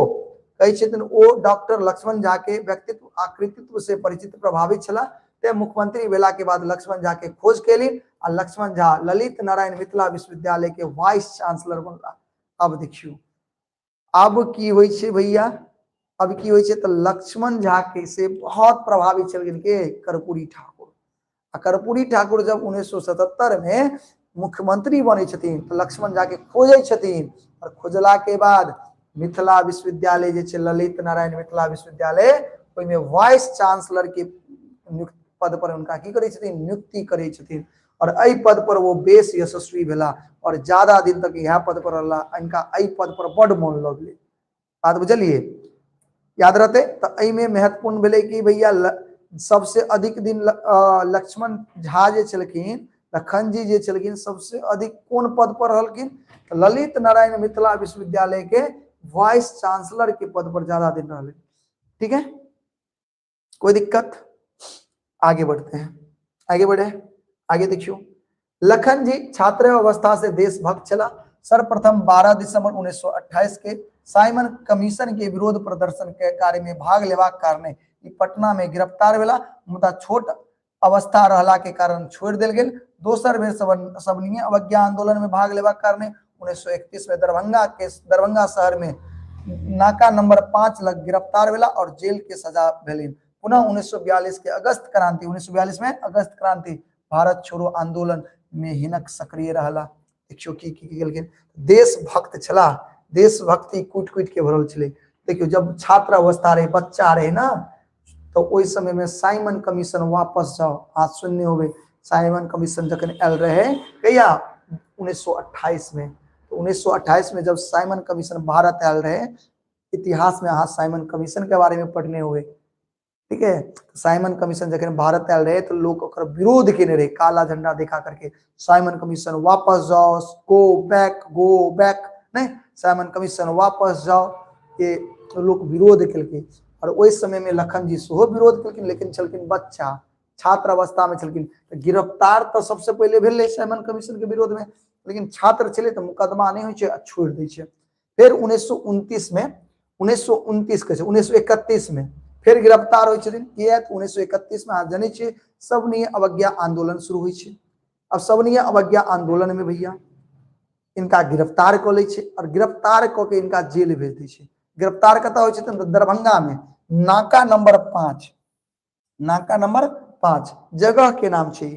कहै छथिन ओ डॉक्टर लक्ष्मण झा के व्यक्तित्व आ कृतित्व से परिचित प्रभावित छला, ते मुख्यमंत्री भेला के बाद लक्ष्मण झा के खोज केली, आ लक्ष्मण झा ललित नारायण मिथिला विश्वविद्यालय के वाइस चांसलर बनला। अब देखियो, अब की होइ छै भैया, अब की होइ छै, तो लक्ष्मण झा के से बहुत प्रभावित छलखिन के, कर्पूरी ठाकुर। आ कर्पूरी ठाकुर जब 1977 में मुख्यमंत्री बने छथिन, तो लक्ष्मण झा के खोजे छथिन, और खोजला के बाद मिथिला विश्वविद्यालय जे छै ललित नारायण मिथिला विश्वविद्यालय ओहिमे वाइस चांसलर के पद पर उनका की करै छथिन नियुक्ति करै छथिन और एहि पद पर वो बेस यशस्वी भेला और ज्यादा दिन तक यह पद पर रहला इनका एहि पद पर बड़ मन लगले बात बुझलिए याद रहते तो एहि में महत्वपूर्ण भेले कि भैया सबसे अधिक दिन लक्ष्मण झा जे छलखिन लखन जी जे छलखिन सबसे अधिक कौन पद पर रहलखिन ललित नारायण मिथिला विश्वविद्यालय के वाइस चांसलर के पद पर ज्यादा दिन रहे ठीक है कोई दिक्कत आगे बढ़ते हैं आगे बढ़े आगे देखियो लखन जी छात्र अवस्था से देशभक्त चला सर्वप्रथम 12 दिसंबर 1928 के साइमन कमीशन के विरोध प्रदर्शन के कार्य में भाग लेबाक कारणे पटना में गिरफ्तार भेला मुदा छोट अवस्था रहला के कारण छोड़ देल गेल दोसर बेर सबनीय अवज्ञा आंदोलन में भाग लेबाक कारणे 1931 में दरभंगा शहर में नाका नंबर 5 लग गिरफ्तार भेला और जेल के सजा भेलिन पुनः 1942 के अगस्त क्रांति 1942 में अगस्त क्रांति भारत छोड़ो आंदोलन में हिनक सक्रिय रहला देखियो की देशभक्त छला देशभक्ति कूट कूट के भरल छले देखियो जब छात्र अवस्था रहे बच्चा रहे ना तो ओई समय में साइमन कमीशन वापस जाओ हाथ शून्य हो गए साइमन कमीशन जखन आयल रहे कहिया 1928 में तो 1928 में जब साइमन कमीशन भारत आयल रहे इतिहास में अहाँ साइमन कमीशन के बारे में पढ़ने हुए ठीक है साइमन कमीशन जखन भारत आयल रहे तो लोग ओकर विरोध केने रहे काला झंडा देखा करके साइमन कमीशन वापस जाओ गो बैक नहीं साइमन कमीशन वापस जाओ ये लोग विरोध केलके और उस समय में लखन जी सेहो विरोध केलखिन लेकिन छलखिन बच्चा छात्र अवस्था में छलखिन तो गिरफ्तार तो सबसे पहले भेल साइमन कमीशन के विरोध में लेकिन छात्र छले तो मुकदमा नहीं होय छोड़ दै छै फिर 1929 में 1931 में फिर गिरफ्तार होय छथिन किया 1931 में अहाँ जानै छियै सबनीय अवज्ञा आंदोलन शुरू होय छै अब सबनीय अवज्ञा आंदोलन में भैया इनका गिरफ्तार क लै छै और गिरफ्तार क के इनका जेल भेज दै छै गिरफ्तार कतऽ होय छथिन तो दरभंगा में नाका नंबर 5 जगह के नाम छै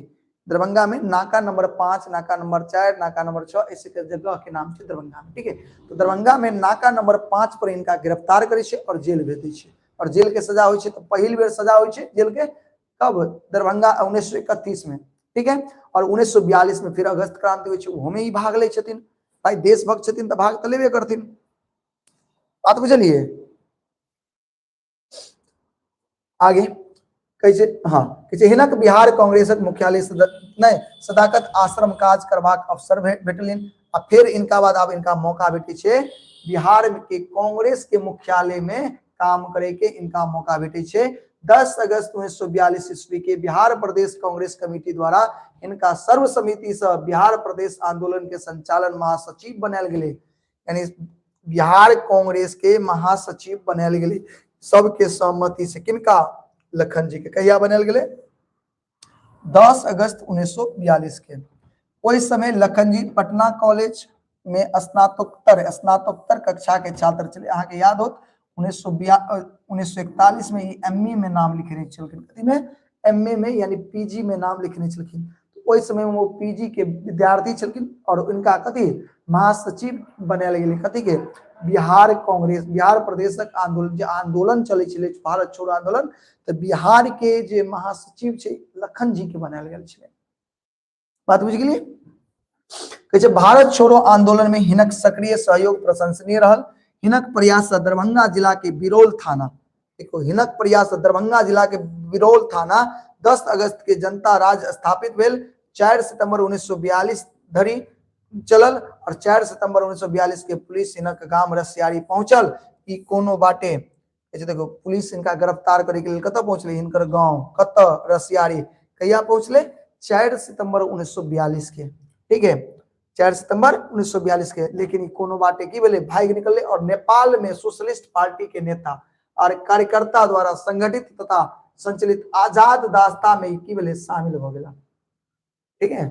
दरभंगा में नाका नंबर 5 नाका नंबर 4 नाका नंबर 6 ऐसे के जगह के नाम छै दरभंगा में ठीक है तो दरभंगा में नाका नंबर 5 पर इनका गिरफ्तार करे छै और जेल भेज दै छै और जेल के सजा होय छै तो पहिल बेर सजा होय छै जेल के कब दरभंगा 1931 में ठीक है और 1942 में फिर अगस्त क्रांति होय छै ओहो में ही भाग ले छथिन भाई देशभक्त छथिन तो भाग तो लेबे करथिन बात बुझलिए आगे कैसे हाँ कैसे हिनक बिहार कांग्रेसक मुख्यालय नहीं सदाकत आश्रम काज करबाक अवसर भेटलिन आ फिर इनका बाद अब इनका मौका भेटे छे बिहार के कांग्रेस के मुख्यालय में काम करे के इनका मौका भेटे छे 10 अगस्त 1942 ईस्वी के बिहार प्रदेश कांग्रेस कमेटी द्वारा इनका सर्वसम्मति से बिहार प्रदेश आंदोलन के संचालन महासचिव बनायल गेले यानी बिहार कांग्रेस के महासचिव बनायल गेले सबके सहमति से किनका लखन जी के कहिया बनायल गेले 10 अगस्त 1942 के उस समय लखन जी पटना कॉलेज में स्नातकोत्तर कक्षा के छात्र चले अहाँ के याद होत 1941 में एमए में नाम लिखने छलखिन कथी में एमए में यानी पीजी में नाम लिखने छलखिन तो उस समय में वो पीजी के विद्यार्थी छलखिन और इनका कथी महासचिव बनायल गेले कथी के बिहार कांग्रेस बिहार प्रदेशक आंदोलन चले छले भारत छोड़ो आंदोलन तो बिहार के जे महासचिव छे लखन जी के बनायल गेल छले बात बुझ गेलिए कहे छे भारत छोड़ो आंदोलन में हिनक सक्रिय सहयोग प्रशंसनीय रहल हिनक प्रयास से दरभंगा जिला के बिरौल थाना देखो हिनक प्रयास से दरभंगा जिला के बिरौल थाना 10 अगस्त के जनता राज स्थापित भेल 4 सितंबर 1942 धरि चलल और 4 सितंबर 1942 के पुलिस हिनक गांव रसियारी पहुंचल कि कोनो बाटे देखो पुलिस इनका गिरफ्तार करे के लिए कत पहुंचले हिनकर गांव कत रसियारी कहिया पहुंचले 4 सितंबर 1942 के ठीक है 4 सितंबर 1942 के लेकिन कोनो बाटे की भेले भाग निकले और नेपाल में सोशलिस्ट पार्टी के नेता और कार्यकर्ता द्वारा संगठित तथा संचालित आजाद दास्ता में की भेले शामिल हो गेला ठीक है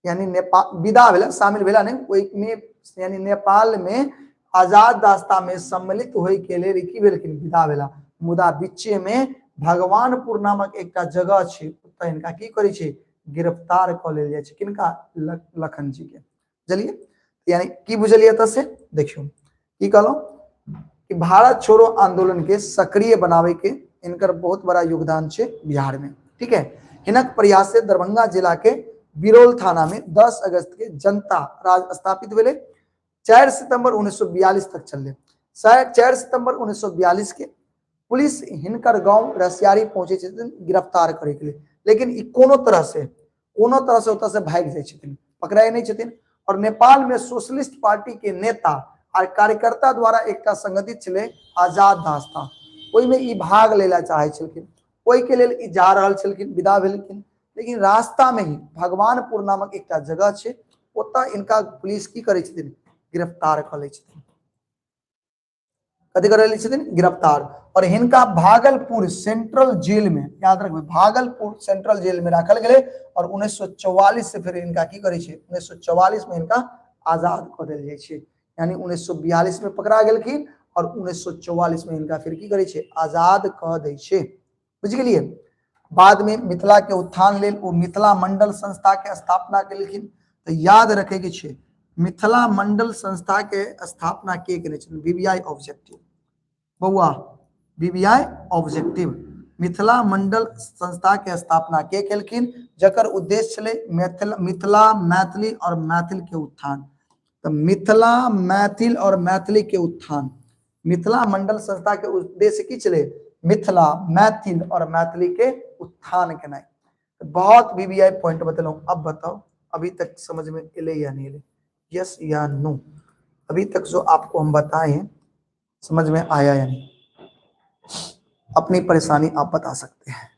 यानी नेपाल विदा भेला शामिल भेला नहीं ओई में यानी नेपाल में आजाद दास्ता में सम्मिलित होय के लिए की भेलखिन विदा भेला मुदा बीचे में भगवानपुर नामक एकटा जगह छै ओतय इनका की करै छै गिरफ्तार क लेल जाय छै किनका लखन जी के चलिए यानी की बुझलिए त से देखियो की कहलो कि भारत छोड़ो आंदोलन के सक्रिय बनावे के इनकर बहुत बड़ा योगदान छे बिहार में। ठीक है, हिनक प्रयास से दरभंगा जिला के बिरोल थाना में 10 अगस्त के जनता राज स्थापित भेले। 4 सितंबर 1942 तक चलले। 4 सितंबर 1942 के पुलिस हिनकर गांव रसियारी पहुंचे छथिन गिरफ्तार करे के लिए, लेकिन ई कोनो तरह से ओतऽ से भाग जाय छथिन, पकड़ाए नहीं छथिन। और नेपाल में सोशलिस्ट पार्टी के नेता और कार्यकर्ता द्वारा एकटा संगठित छले आजाद दास्ता, ओहि में ई भाग लेला चाहे छलखिन, ओहि के लेल ई जा रहल छलखिन, विदा भेलखिन, लेकिन रास्ता में ही भगवानपुर नामक एकटा जगह छे, ओतऽ इनका पुलिस की करे छथिन, गिरफ्तार कर लै छथिन। कथी कर लै छथिन, गिरफ्तार। और हिनका भागलपुर सेंट्रल जेल में, याद रखबे, भागलपुर सेंट्रल जेल में रखल गए। और 1944 से फिर इनका की करे छे, 1944 में इनका आजाद कर देल जाय छे। यानी 1942 में पकड़ा गेलखिन और 1944 में इनका फिर की करे छे, आजाद कर दै छे। बुझ गेलिए। बाद में मिथिला के उत्थान लेल वो मिथिला मंडल संस्था के स्थापना केलखिन। तो याद रखे के छे, मिथिला मंडल संस्था के स्थापना के केने छथिन, बीबीआई ऑब्जेक्टिव, बउआ बीबीआई ऑब्जेक्टिव, मिथिला मंडल संस्था के स्थापना के केलखिन, जकर उद्देश्य छले मिथिला मैथिली और मैथिल के उत्थान। तो मिथिला मैथिल और मैथिली के उत्थान, मिथिला मंडल संस्था के उद्देश्य की चले, मिथिला मैथिल और मैथिली के उत्थान के नहीं। बहुत बीबीआई पॉइंट बतलो। अब बताओ अभी तक समझ में एले या नहीं एले, यस या नो? अभी तक जो आपको हम बताए हैं समझ में आया या नहीं? अपनी परेशानी आप बता सकते हैं।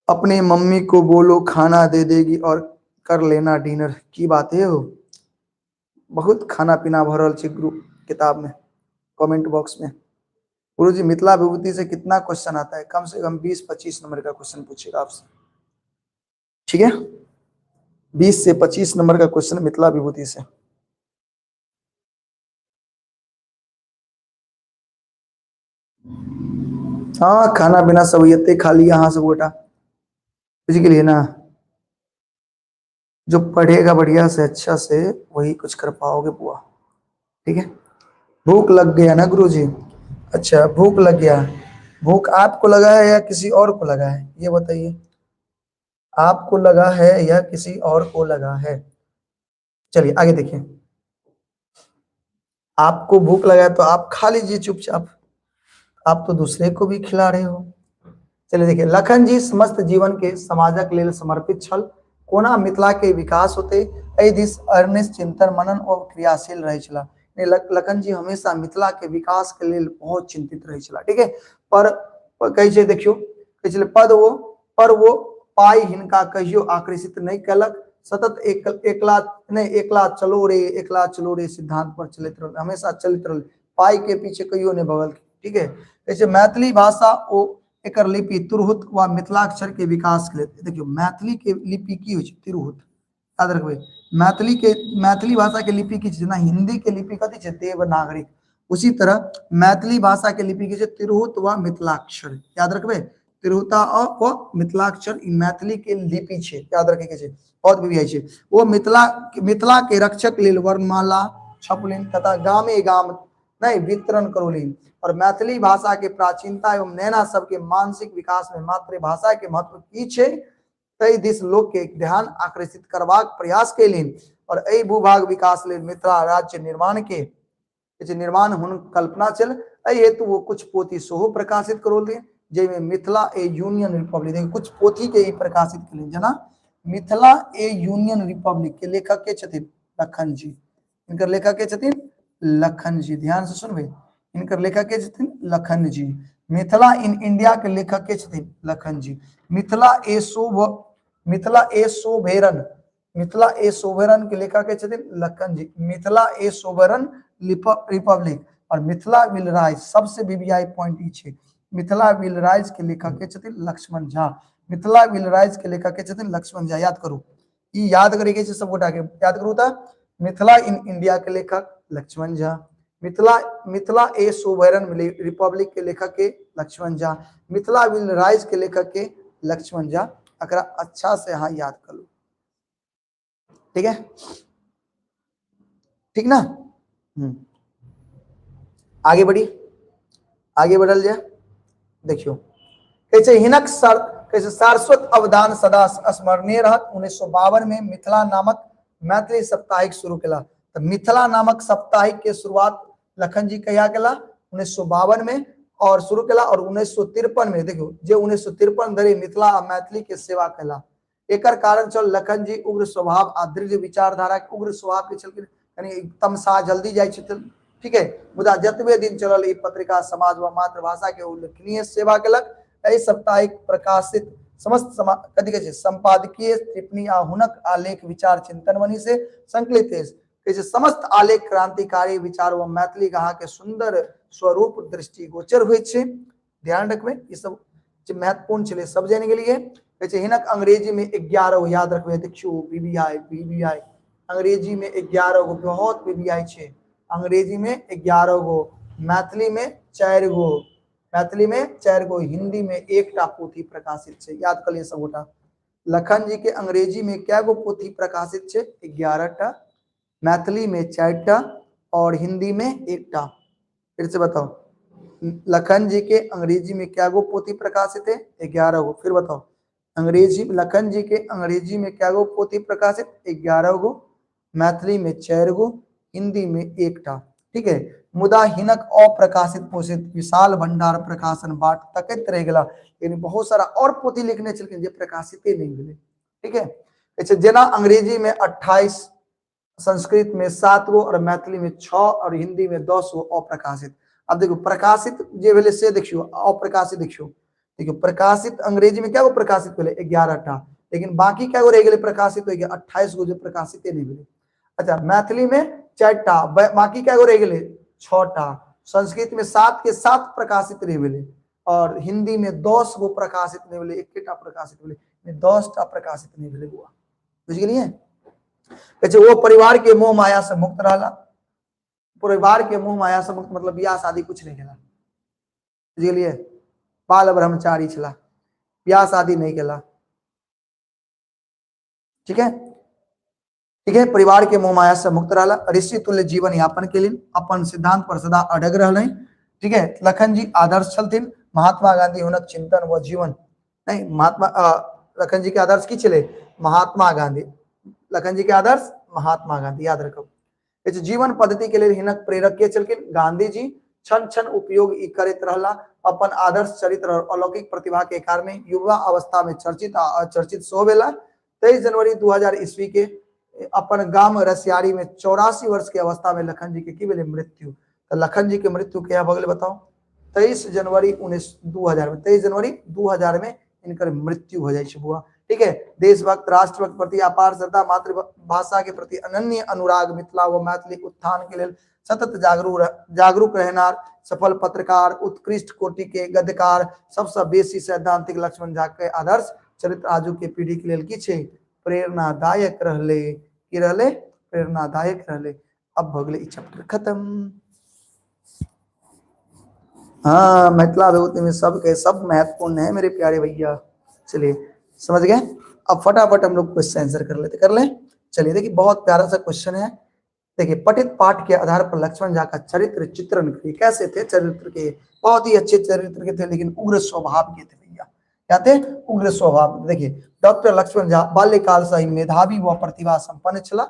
अपनी मम्मी को बोलो खाना दे देगी और कर लेना डिनर, की बात है हो। बहुत खाना पीना भरल छे ग्रुप किताब में, कमेंट बॉक्स में। गुरुजी मिथिला विभूति से कितना क्वेश्चन आता है? कम से कम 20-25 नंबर का क्वेश्चन पूछेगा आपसे, ठीक है? 20 से 25 नंबर का क्वेश्चन मिथिला विभूति से। हाँ, खाना पीना सब ये खा लिया हाँ सब गोटा, बुझ गेलिए ना। जो पढ़ेगा बढ़िया से अच्छा से वही कुछ कर पाओगे बुआ, ठीक है? भूख लग गया ना गुरुजी? अच्छा, भूख लग गया। भूख आपको लगा है या किसी और को लगा है, ये बताइए। आपको लगा है या किसी और को लगा है? चलिए आगे देखिए। आपको भूख लगा है तो आप खा लीजिए चुपचाप, आप तो दूसरे को भी खिला रहे हो। चलिए देखिए, लखन जी समस्त जीवन के समाजक लेल समर्पित छल, कोना मिथिला के विकास होते एहि दिस अरनिश चिंतन मनन और क्रियाशील रहे छला। लखन जी हमेशा मिथिला के विकास के लेल बहुत चिंतित रहे छला, ठीक है? पर कहे छै देखियो, कहे छले पर वो पाई हिनका कहियो आकर्षित नहीं कलक, सतत एकला चलो रे सिद्धांत पर चलते रह, हमेशा चलते रह, पाई के पीछे कहियो नहीं भगल, ठीक है? जैसे मैथिली भाषा ओ एकर लिपि तिरहुत व मिथिलाक्षर के विकास के लिए, देखियो मैथिली के लिपि की होय छै, तिरहुत, याद रखबे। मैथिली भाषा के लिपि की जेना हिंदी के लिपि कथी छै, देवनागरी, उसी तरह मैथिली भाषा के लिपि की छै तिरहुत व मिथिलाक्षर, याद रखबे। तिरहुता व मिथिलाक्षर ई मैथिली के लिपि छै, याद रखे के छै, बहुत भी है छै। वो मिथिला के रक्षक लेल वर्णमाला छपलिन तथा गामे गाम नहीं वितरण करोलिन। और मैथिली भाषा के प्राचीनता एवं नैना सबके मानसिक विकास में मातृभाषा के महत्व की छै, तई दिस लोक के ध्यान आकर्षित करबाक प्रयास केलिन। और एहि भूभाग विकास लेल मिथिला राज्य निर्माण के निर्माण हुन कल्पना चल, एहि हेतु वो कुछ पोथी सेहो प्रकाशित करोलिन, जेमे मिथिला ए यूनियन रिपब्लिक, देखिए कुछ पोथी के प्रकाशित केलिन, जना मिथिला ए यूनियन रिपब्लिक के लेखक के छथिन लखन जी, इनकर लेखक के छथिन लखन जी, ध्यान से सुनबे, इनकर लेखक के छथिन लखन जी। मिथिला इन इंडिया के लेखक के छथिन लखन जी। मिथिला ए सोवेरन के लेखक के छथिन लखन जी। मिथिला ए सोवेरन रिपब्लिक और मिथिला विल राइज, सबसे बीबीआई पॉइंट ई छै, मिथिला विल राइज के लेखक के छथिन लक्ष्मण झा। मिथिला विल राइज के लेखक के छथिन लक्ष्मण झा, याद करू, ई याद करे के छै सब गोटा के, याद करू त मिथिला इन इंडिया के लेखक लक्ष्मण झा, मिथिला ए सोवेरन रिपब्लिक के लेखक के लक्ष्मण झा, मिथिला विल राइज के लेखक के लक्ष्मण झा। अकरा अच्छा से हाँ याद कर लो, ठीक है, ठीक ना? आगे बढ़ी, आगे बढ़ल जाए। देखियो कैसे हिनक कैसे सारस्वत अवदान सदा स्मरणीय रहत। 1952 में मिथिला नामक मैथिली साप्ताहिक शुरू केला। तो मिथिला नामक साप्ताहिक के शुरुआत लखन जी कहिया केला? 1952 में और शुरू केला। और 1953 में देखियो जे 1953 धरि मिथिला आ मैथिली के सेवा केला। एकर कारण चल लखन जी उग्र स्वभाव आ दृढ़ विचारधारा के उग्र स्वभाव के छलखिन, यानी तमसा जल्दी जाइ छथिन, ठीक है। मुदा जतबे दिन चलल ई पत्रिका समाज व मातृभाषा के उल्लेखनीय सेवा केलक। एहि साप्ताहिक प्रकाशित समस्त कथी कहै छै संपादकीय टिप्पणी आ हुनक आलेख विचार चिंतन बनी से संकलित अछि। समस्त आलेख क्रांतिकारी विचार व मैथिली कहा के सुंदर स्वरूप दृष्टिगोचर होइ छै। ध्यान रखबे ई सब महत्वपूर्ण छलै, सब जाने के लिए। हिनक अंग्रेजी में 11 याद रखबे, देखियो बीबीआई अंग्रेजी में 11 गो, बहुत बीबीआई छे अंग्रेजी में 11 गो, मैथिली में 4 गो, मैथिली में 4 गो, हिंदी में 1टा पोथी प्रकाशित छे। याद कर लिए सब गोटा। लखन जी के अंग्रेजी में क्या गो पोथी प्रकाशित छे? 11टा, मैथिली में 4टा और हिंदी में 1टा। फिर से बताओ, लखन जी के अंग्रेजी में क्या गो पोथी प्रकाशित है? 11 गो। फिर बताओ, अंग्रेजी लखन जी के अंग्रेजी में क्या गो पोथी प्रकाशित? 11 गो, मैथिली में 4 गो, हिंदी में 1टा, ठीक है। मुदा हिनक अप्रकाशित पोषित विशाल भंडार प्रकाशन बाट तकैत रह गेला, यानी बहुत सारा और पोथी लिखने छलखिन जे प्रकाशिते नहीं भेलै, ठीक है। अच्छा, जेना अंग्रेजी में 28, संस्कृत में 7 गो और मैथिली में 6 और हिंदी में 10 गो अप्रकाशित। अब देखो प्रकाशित जे भेलै से देखियो, अप्रकाशित देखियो, देखियो प्रकाशित अंग्रेजी में क्या गो प्रकाशित भेलै? 11टा, लेकिन बाकी क्या गो रह गेलै प्रकाशित? 28 गो जो प्रकाशिते नहीं भेलै। अच्छा, मैथिली में 4टा, बाकी क्या गो रह गेलै? 6टा। संस्कृत में 7 के 7 प्रकाशित रह गेलै और हिंदी में 10 गो प्रकाशित नहीं भेलै, 1टा प्रकाशित भेलै, 10टा प्रकाशित नहीं भेलै बुआ, बुझ गेलिए। वो परिवार के मोह माया से मुक्त रहला। परिवार के मोह माया से मुक्त मतलब बियाह शादी कुछ नहीं केला, बुझ गेलिए। बाल ब्रह्मचारी छला, बियाह शादी नहीं केला, ठीक है, ठीक है। परिवार के मोह माया से मुक्त रहला, ऋषि तुल्य जीवन यापन के लिए अपन सिद्धांत पर सदा अडग रहलै, ठीक है। लखन जी आदर्श छलथिन, महात्मा गांधी हुनक चिंतन व जीवन नहीं, महात्मा लखन जी के आदर्श की छले? महात्मा गांधी। लखन जी के आदर्श महात्मा गांधी, याद रखो। जीवन पद्धति के लिए हिनक प्रेरक के छलखिन? गांधी जी। क्षण क्षण उपयोग ई करैत रहला, अपन आदर्श चरित्र और अलौकिक प्रतिभा के कारण युवा अवस्था में चर्चित आ अचर्चित सेहो भेला। 23 जनवरी 2000 ईस्वी के अपन गांव रसियारी में 84 वर्ष के अवस्था में लखन जी के की भेलै? मृत्यु। तो लखन जी के मृत्यु क्या भ गेलै बताओ? 23 जनवरी 2000 में, 23 जनवरी 2000 में इनकर मृत्यु हो जाए बुआ, ठीक है। देशभक्त, राष्ट्रभक्त प्रति अपार श्रद्धा, मातृभाषा के प्रति अनन्य अनुराग, मिथिला व मैथिली उत्थान के लिए सतत जागरूक रहनार, सफल पत्रकार, उत्कृष्ट कोटि के गद्यकार, सबसे बेसी सैद्धांतिक लक्ष्मण झा के आदर्श चरित्र आजू के पीढ़ी के लिए की छे? प्रेरणादायक रहले। की रहले? प्रेरणादायक रहले। अब भ गेलै ई चैप्टर खत्म। हाँ, मिथिला विभूति में सब के सब महत्वपूर्ण है मेरे प्यारे भैया। चलिए समझ गए। अब फटाफट हम लोग क्वेश्चन आंसर कर लेते, कर लें। चलिए देखिए, बहुत प्यारा सा क्वेश्चन है। देखिए, पठित पाठ के आधार पर लक्ष्मण झा का चरित्र चित्रण करिए। कैसे थे चरित्र के? बहुत ही अच्छे चरित्र के थे, लेकिन उग्र स्वभाव के थे भैया। क्या थे? उग्र स्वभाव। देखिए, डॉक्टर लक्ष्मण झा बाल्यकाल से ही मेधावी व प्रतिभा संपन्न छला।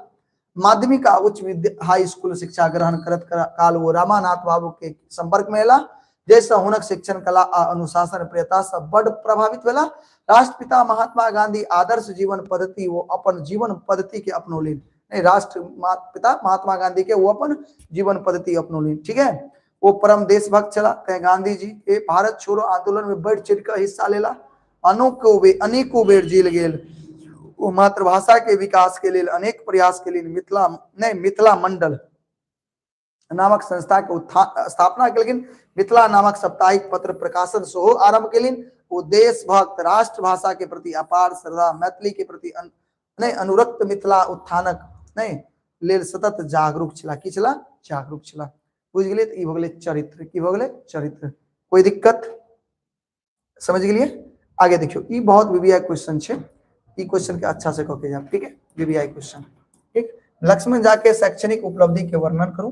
माध्यमिक आ उच्च हाई स्कूल शिक्षा ग्रहण करत काल वो रामानाथ बाबू के संपर्क में एला, जैसे हुनक शिक्षण कला आ अनुशासन प्रियता से बड़ प्रभावित भेला। राष्ट्रपिता महात्मा गांधी आदर्श जीवन पद्धति वो अपन जीवन पद्धति के अपनौलिन। राष्ट्र पिता महात्मा गांधी के वो अपन जीवन पद्धति अपनौलिन, ठीक है। वो परम देशभक्त चला। गांधी जी के भारत छोड़ो आंदोलन में बढ़ चढ़ कर हिस्सा लेला, अनेकों बेर जेल गेल। वो मातृभाषा के विकास के लिए अनेक प्रयास के लिए मिथिला मंडल नामक संस्था के स्थापना केलखिन। मिथिला नामक साप्ताहिक पत्र प्रकाशन सेहो आरंभ केलखिन। वो देशभक्त, राष्ट्रभाषा के प्रति अपार श्रद्धा, मैथिली के प्रति अनुरक्त, मिथिला उत्थानक लेल सतत जागरूक छला। की छला? जागरूक छला। बुझ गेलिए। तो ई भ गेलै चरित्र। की भ गेलै? चरित्र। कोई दिक्कत? समझ गेलिए। आगे देखियो, ई बहुत बीबीआई क्वेश्चन छे। ई क्वेश्चन के अच्छा से कह के जाब, ठीक है। बीबीआई क्वेश्चन, ठीक। लक्ष्मण झा के शैक्षणिक उपलब्धि के वर्णन करूं।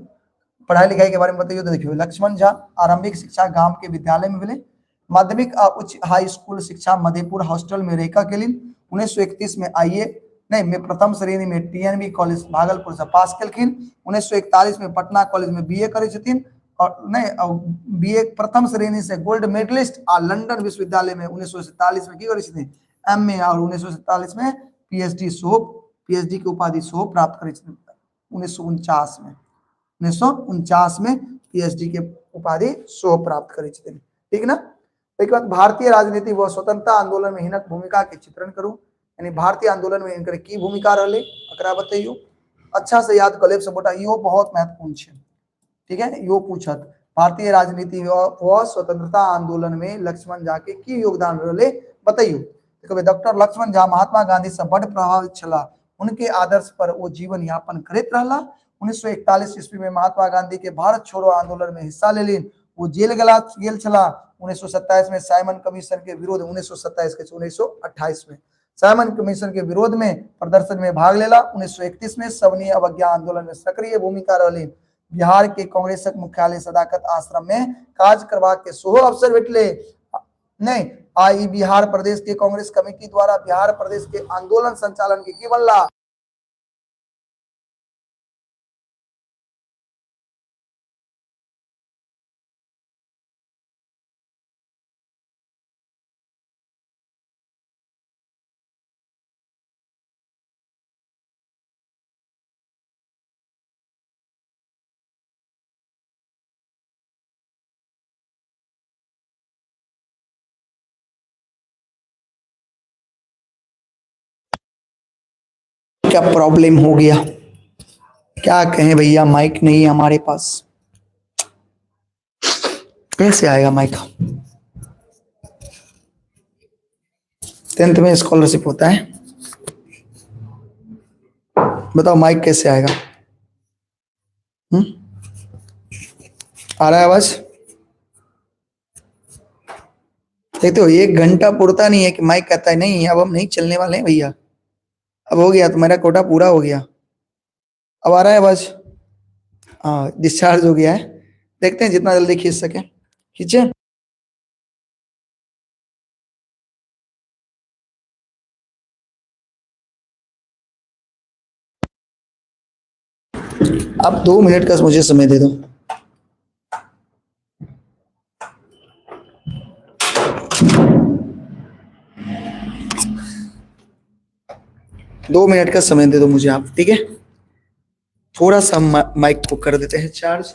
पढ़ाई लिखाई के बारे में बताइए। तो देखिए, लक्ष्मण झा आरंभिक शिक्षा गांव के विद्यालय में मिले, माध्यमिक और उच्च हाई स्कूल शिक्षा मधेपुर हॉस्टल में रेखा केलिन। 1931 में आईए नहीं में प्रथम श्रेणी में टीएनबी कॉलेज भागलपुर से पास केलखिन। 1941 में पटना कॉलेज में बीए करे छथिन और नहीं बीए प्रथम श्रेणी से गोल्ड मेडलिस्ट आ लंदन विश्वविद्यालय में 1947 में की करे छथिन एमए और 1947 में पीएचडी की उपाधि सेहो प्राप्त करे छथिन 1949 में। 1949 में पीएचडी के उपाधि सेहो प्राप्त करे छथिन। ठीक ना। एक बाद भारतीय राजनीति व स्वतंत्रता आंदोलन में हिनक भूमिका के चित्रण करू, यानी भारतीय आंदोलन में इनकर की भूमिका रहले एकरा बताइयो। अच्छा से याद कर लेब सब बेटा, इहो बहुत महत्वपूर्ण छै। ठीक है, यो पूछत भारतीय राजनीति व स्वतंत्रता आंदोलन में लक्ष्मण झा के की योगदान रहले बताइयो। देखो डॉक्टर लक्ष्मण झा महात्मा गांधी से बड़ प्रभावित छला, उनके आदर्श पर वो जीवन यापन करत रहला। 1941 ईस्वी में महात्मा गांधी के भारत छोड़ो आंदोलन में हिस्सा लेलिन, वो जेल गेल छला। 1927 में साइमन कमीशन के विरोध 1927 के 1928 में साइमन कमीशन के विरोध में प्रदर्शन में भाग लेला। 1931 में सवनीय अवज्ञा आंदोलन में सक्रिय भूमिका रहली। बिहार के कांग्रेसक मुख्यालय सदाकत आश्रम में काज करवा के सोहो अवसर भेटले। नहीं आई बिहार प्रदेश के कांग्रेस कमेटी द्वारा बिहार प्रदेश के आंदोलन संचालन के की बनला। क्या प्रॉब्लम हो गया, क्या कहें भैया, माइक नहीं है हमारे पास, कैसे आएगा माइक। 10th में स्कॉलरशिप होता है, बताओ माइक कैसे आएगा। हम्म, आ रहा है आवाज। देखते हो 1 घंटा पुरता नहीं है कि माइक कहता है नहीं अब हम नहीं चलने वाले हैं भैया। अब हो गया, तुम्हारा कोटा पूरा हो गया। अब आ रहा है आवाज। हाँ डिस्चार्ज हो गया है, देखते हैं जितना जल्दी खींच सके खींचे। अब 2 मिनट का मुझे समय दे दो। दो मिनट का समय दे दो मुझे आप, ठीक है। थोड़ा सा माइक को कर देते हैं चार्ज।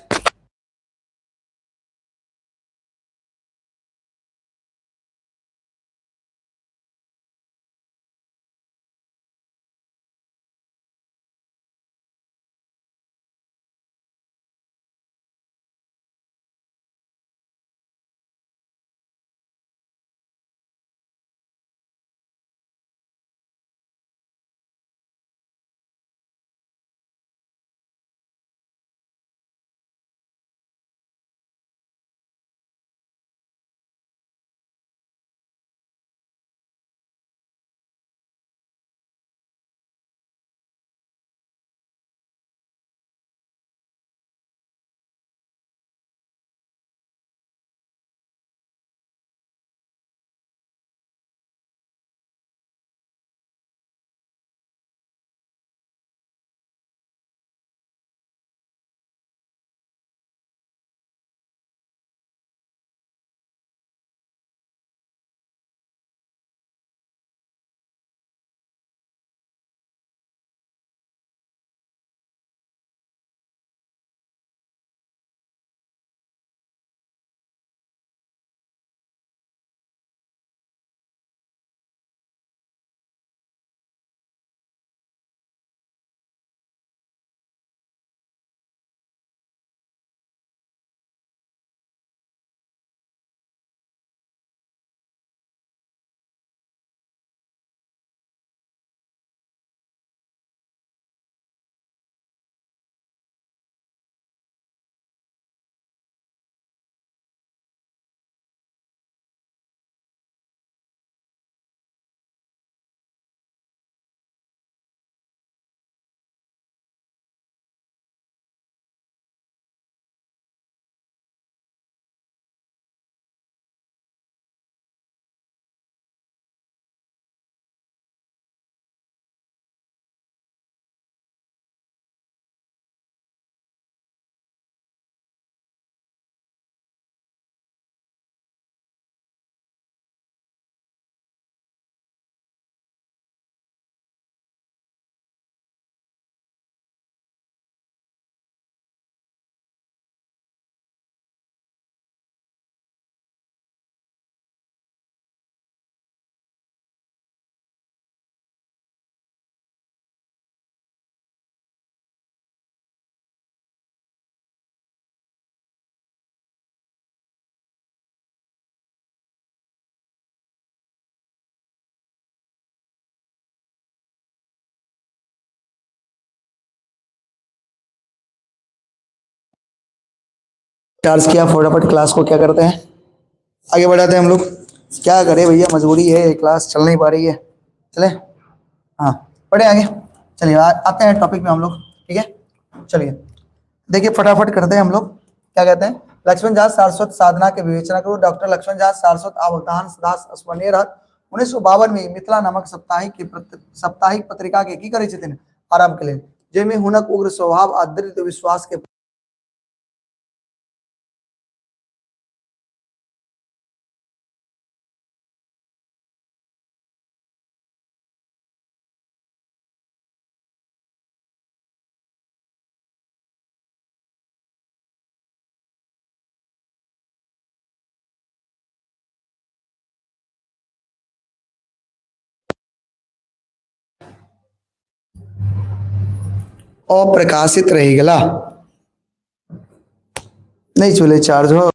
चार्ज किया, फटाफट क्लास को क्या करते हैं, आगे बढ़ाते हैं हम लोग। क्या करें भैया, मजबूरी है, क्लास चल नहीं पा रही है। चले, हाँ, पढ़े आगे। चलिए आते हैं टॉपिक में हम लोग, ठीक है। चलिए देखिए, फटाफट करते हैं हम लोग। क्या कहते हैं, लक्ष्मण जास सारस्वत साधना के विवेचना करो। डॉक्टर लक्ष्मण जास सारस्वत अवधान दास स्मरणीय रह 1952 में मिथिला नामक साप्ताहिक पत्रिका के की करै छथिन आरंभ केलनि, जाहिमे हुनक उग्र स्वभाव आ दृढ़ विश्वास के अप्रकाशित रह गला, नहीं चले चार्ज हो।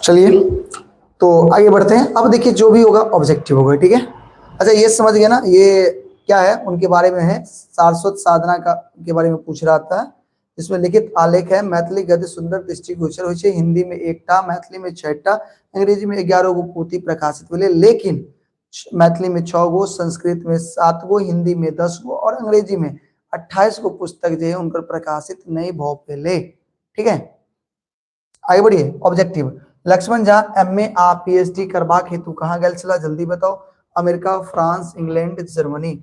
चलिए तो आगे बढ़ते हैं। अब देखिए, जो भी होगा ऑब्जेक्टिव होगा, ठीक है। अच्छा, ये समझ गए ना, ये क्या है, उनके बारे में है, सारस्वत साधना का के बारे में पूछ रहा था। इसमें लिखित आलेख है, मैथिली गद्य सुंदर दृष्टिगोचर होइ छै, हिंदी में 1टा, मैथिली में 6टा, अंग्रेजी में 11 गो पोथी प्रकाशित भेलै, लेकिन मैथिली में 6 गो, संस्कृत में 7 गो, हिंदी में 10 गो और अंग्रेजी में 28 गो पुस्तक जो है उनकर प्रकाशित नहीं भऽ पेलै, ठीक है। आगे बढ़िए, ऑब्जेक्टिव, लक्ष्मण झा एमए आ पीएचडी करबाक हेतु कहाँ गेल छला, जल्दी बताओ। America, France, England, Germany.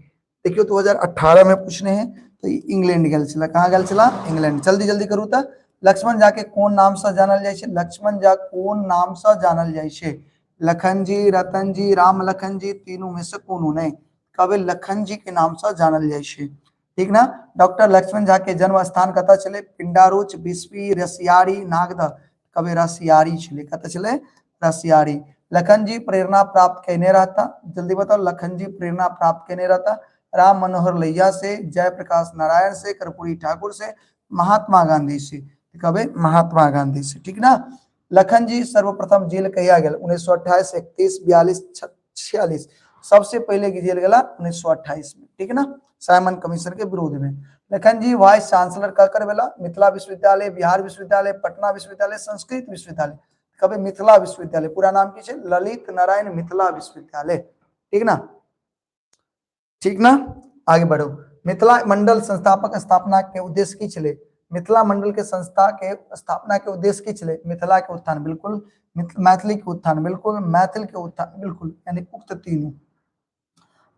देखियो 2018 में पूछने हैं तो इंग्लैंड गल चला। कहाँ गल चला? इंग्लैंड। जल्दी जल्दी करू तो लक्ष्मण झा के कौन नाम से जानल जाय छे? लक्ष्मण झा कौन नाम से जानल जाय छे? लखन जी, रतन जी, राम लखन जी, तीनों में से कौन नहीं? कभी लखन जी के नाम से जानल जाय छे। ठीक ना। डॉक्टर लक्ष्मण झा के जन्म स्थान कत चले? पिंडारुच, बिस्फी, रसियारी, नागदा। कभी रसियारी चले। कत चले? रसियारी। लखन जी प्रेरणा प्राप्त कहने रहता? जल्दी बताओ, लखन जी प्रेरणा प्राप्त कहने रहता? राम मनोहर लोहिया से, जयप्रकाश नारायण से, कर्पूरी ठाकुर से, महात्मा गांधी से। कभी महात्मा गांधी से। ठीक ना। लखन जी सर्वप्रथम जेल कहिया गया? 1928, 31, 42, 46। सबसे पहले की जेल गला 1928 में। ठीक ना। साइमन कमीशन के विरोध में। लखन जी वाइस चांसलर का कर बेला? मिथिला विश्वविद्यालय, बिहार विश्वविद्यालय, पटना विश्वविद्यालय, संस्कृत विश्वविद्यालय। कभी मिथिला विश्वविद्यालय। पूरा नाम की ललित नारायण मिथिला विश्वविद्यालय। ठीक ना। ठीक ना। आगे बढ़ो। मिथिला मंडल संस्थापक स्थापना के उद्देश्य की छले? मिथिला मंडल के संस्था के स्थापना के उद्देश्य की छले? मिथिला के उत्थान बिल्कुल, मैथिली के उत्थान बिल्कुल, मैथिल के उत्थान बिल्कुल, यानी उक्त तीनों।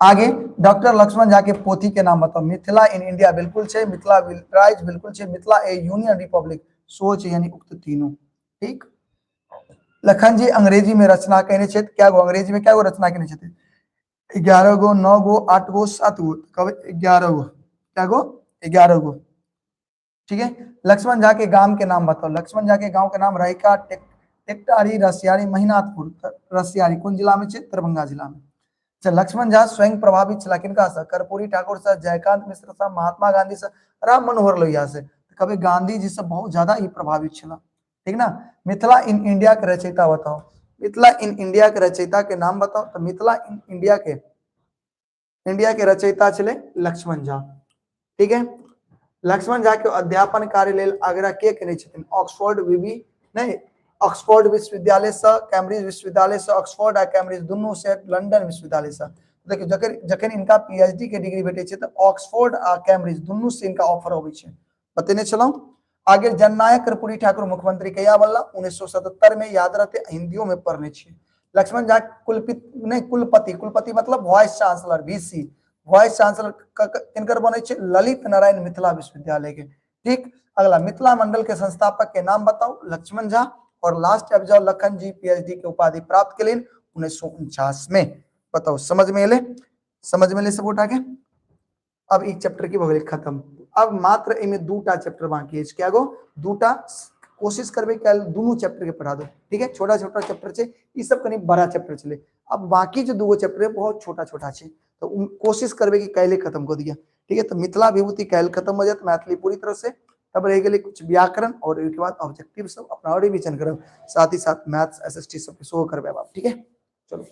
आगे डॉक्टर लक्ष्मण झा के पोथी के नाम बताओ? मिथिला इन इंडिया बिल्कुल छे, मिथिला राइज बिल्कुल छे, मिथिला ए यूनियन रिपब्लिक सोच, यानी उक्त तीनों। ठीक। लखन जी अंग्रेजी में रचना कहने छे? क्या गो अंग्रेजी में क्या गो रचना कहने छे? 11 गो, 9 गो, 8 गो, 7 गो। कब? 11 गो। क्या गो? 11 गो। ठीक है। लक्ष्मण झा के गांव के नाम बताओ? लक्ष्मण झा के गांव के नाम रहिका, टेक्टारी, रसियारी, महिनाथपुर। रसियारी कौन जिला में छे? दरभंगा जिला में। अच्छा, लक्ष्मण झा स्वयं प्रभावित छला किनका से? कर्पूरी ठाकुर से, जयकांत मिश्र से, महात्मा गांधी से, राम मनोहर लोहिया से। कभी गांधी जी से बहुत ज्यादा ही प्रभावित छला। ठीक ना। मिथिला इन इंडिया के रचयिता बताओ? मिथिला इन इंडिया के रचयिता के नाम बताओ? तो मिथिला इन इंडिया के रचयिता चले लक्ष्मण झा। ठीक है। लक्ष्मण झा के अध्यापन कार्य लेल आग्रह के केने छथिन? ऑक्सफोर्ड विवि नहीं, ऑक्सफोर्ड विश्वविद्यालय से, कैम्ब्रिज विश्वविद्यालय से, ऑक्सफोर्ड आ कैम्ब्रिज दुनू से, लंदन विश्वविद्यालय से। देखिए जखन इनका पीएचडी के डिग्री भेटे छे तो ऑक्सफोर्ड आ कैम्ब्रिज दुनू से इनका ऑफर होवे छे। बतेने चलो। आगे जननायक कर्पूरी ठाकुर मुख्यमंत्री कहिया बनला? 1977 में। याद रहते, हिंदियों में पढ़ने छे। लक्ष्मण झा कुलपति मतलब vice chancellor, VC, vice chancellor किनकर बने छे? ललित नारायण मिथिला विश्वविद्यालय के। ठीक। अगला, मिथिला मंडल के संस्थापक के नाम बताओ? लक्ष्मण झा। और लास्ट अब जाओ, लखन जी पीएचडी के उपाधि प्राप्त के लिए 1949 में। बताओ समझ में ले? समझ में ले सब उठा के? अब एक चैप्टर की भगल खत्म। अब मात्र इनमें दूटा चैप्टर बाकी है। क्या गो? दूटा। कोशिश करबे कल दोनों चैप्टर के पढ़ा दो। ठीक है। छोटा छोटा चैप्टर छे, ई सब कनी बड़ा चैप्टर चले। अब बाकी जो दो चैप्टर है बहुत छोटा छोटा छे, तो कोशिश करबे कि कल खत्म कर दिया। ठीक है। तो मिथिला विभूति कल खत्म हो जाए, मैथिली पूरी तरह से। तब रह गए कुछ व्याकरण और एक बाद ऑब्जेक्टिव सब अपना और रिवीजन करब, साथ ही साथ मैथ्स एसएसटी सब शो करबे आप। ठीक है। चलो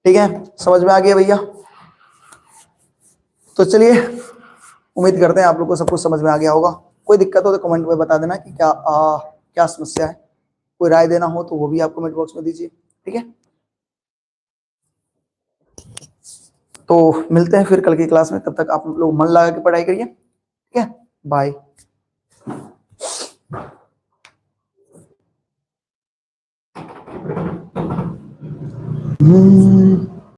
ठीक है। समझ में आ गया भैया? तो चलिए, उम्मीद करते हैं आप लोग को सब कुछ समझ में आ गया होगा। कोई दिक्कत हो तो कमेंट में बता देना कि क्या समस्या है। कोई राय देना हो तो वो भी आप कमेंट बॉक्स में दीजिए। ठीक है। तो मिलते हैं फिर कल की क्लास में। तब तक आप लोग मन लगा के पढ़ाई करिए। ठीक है। बाय।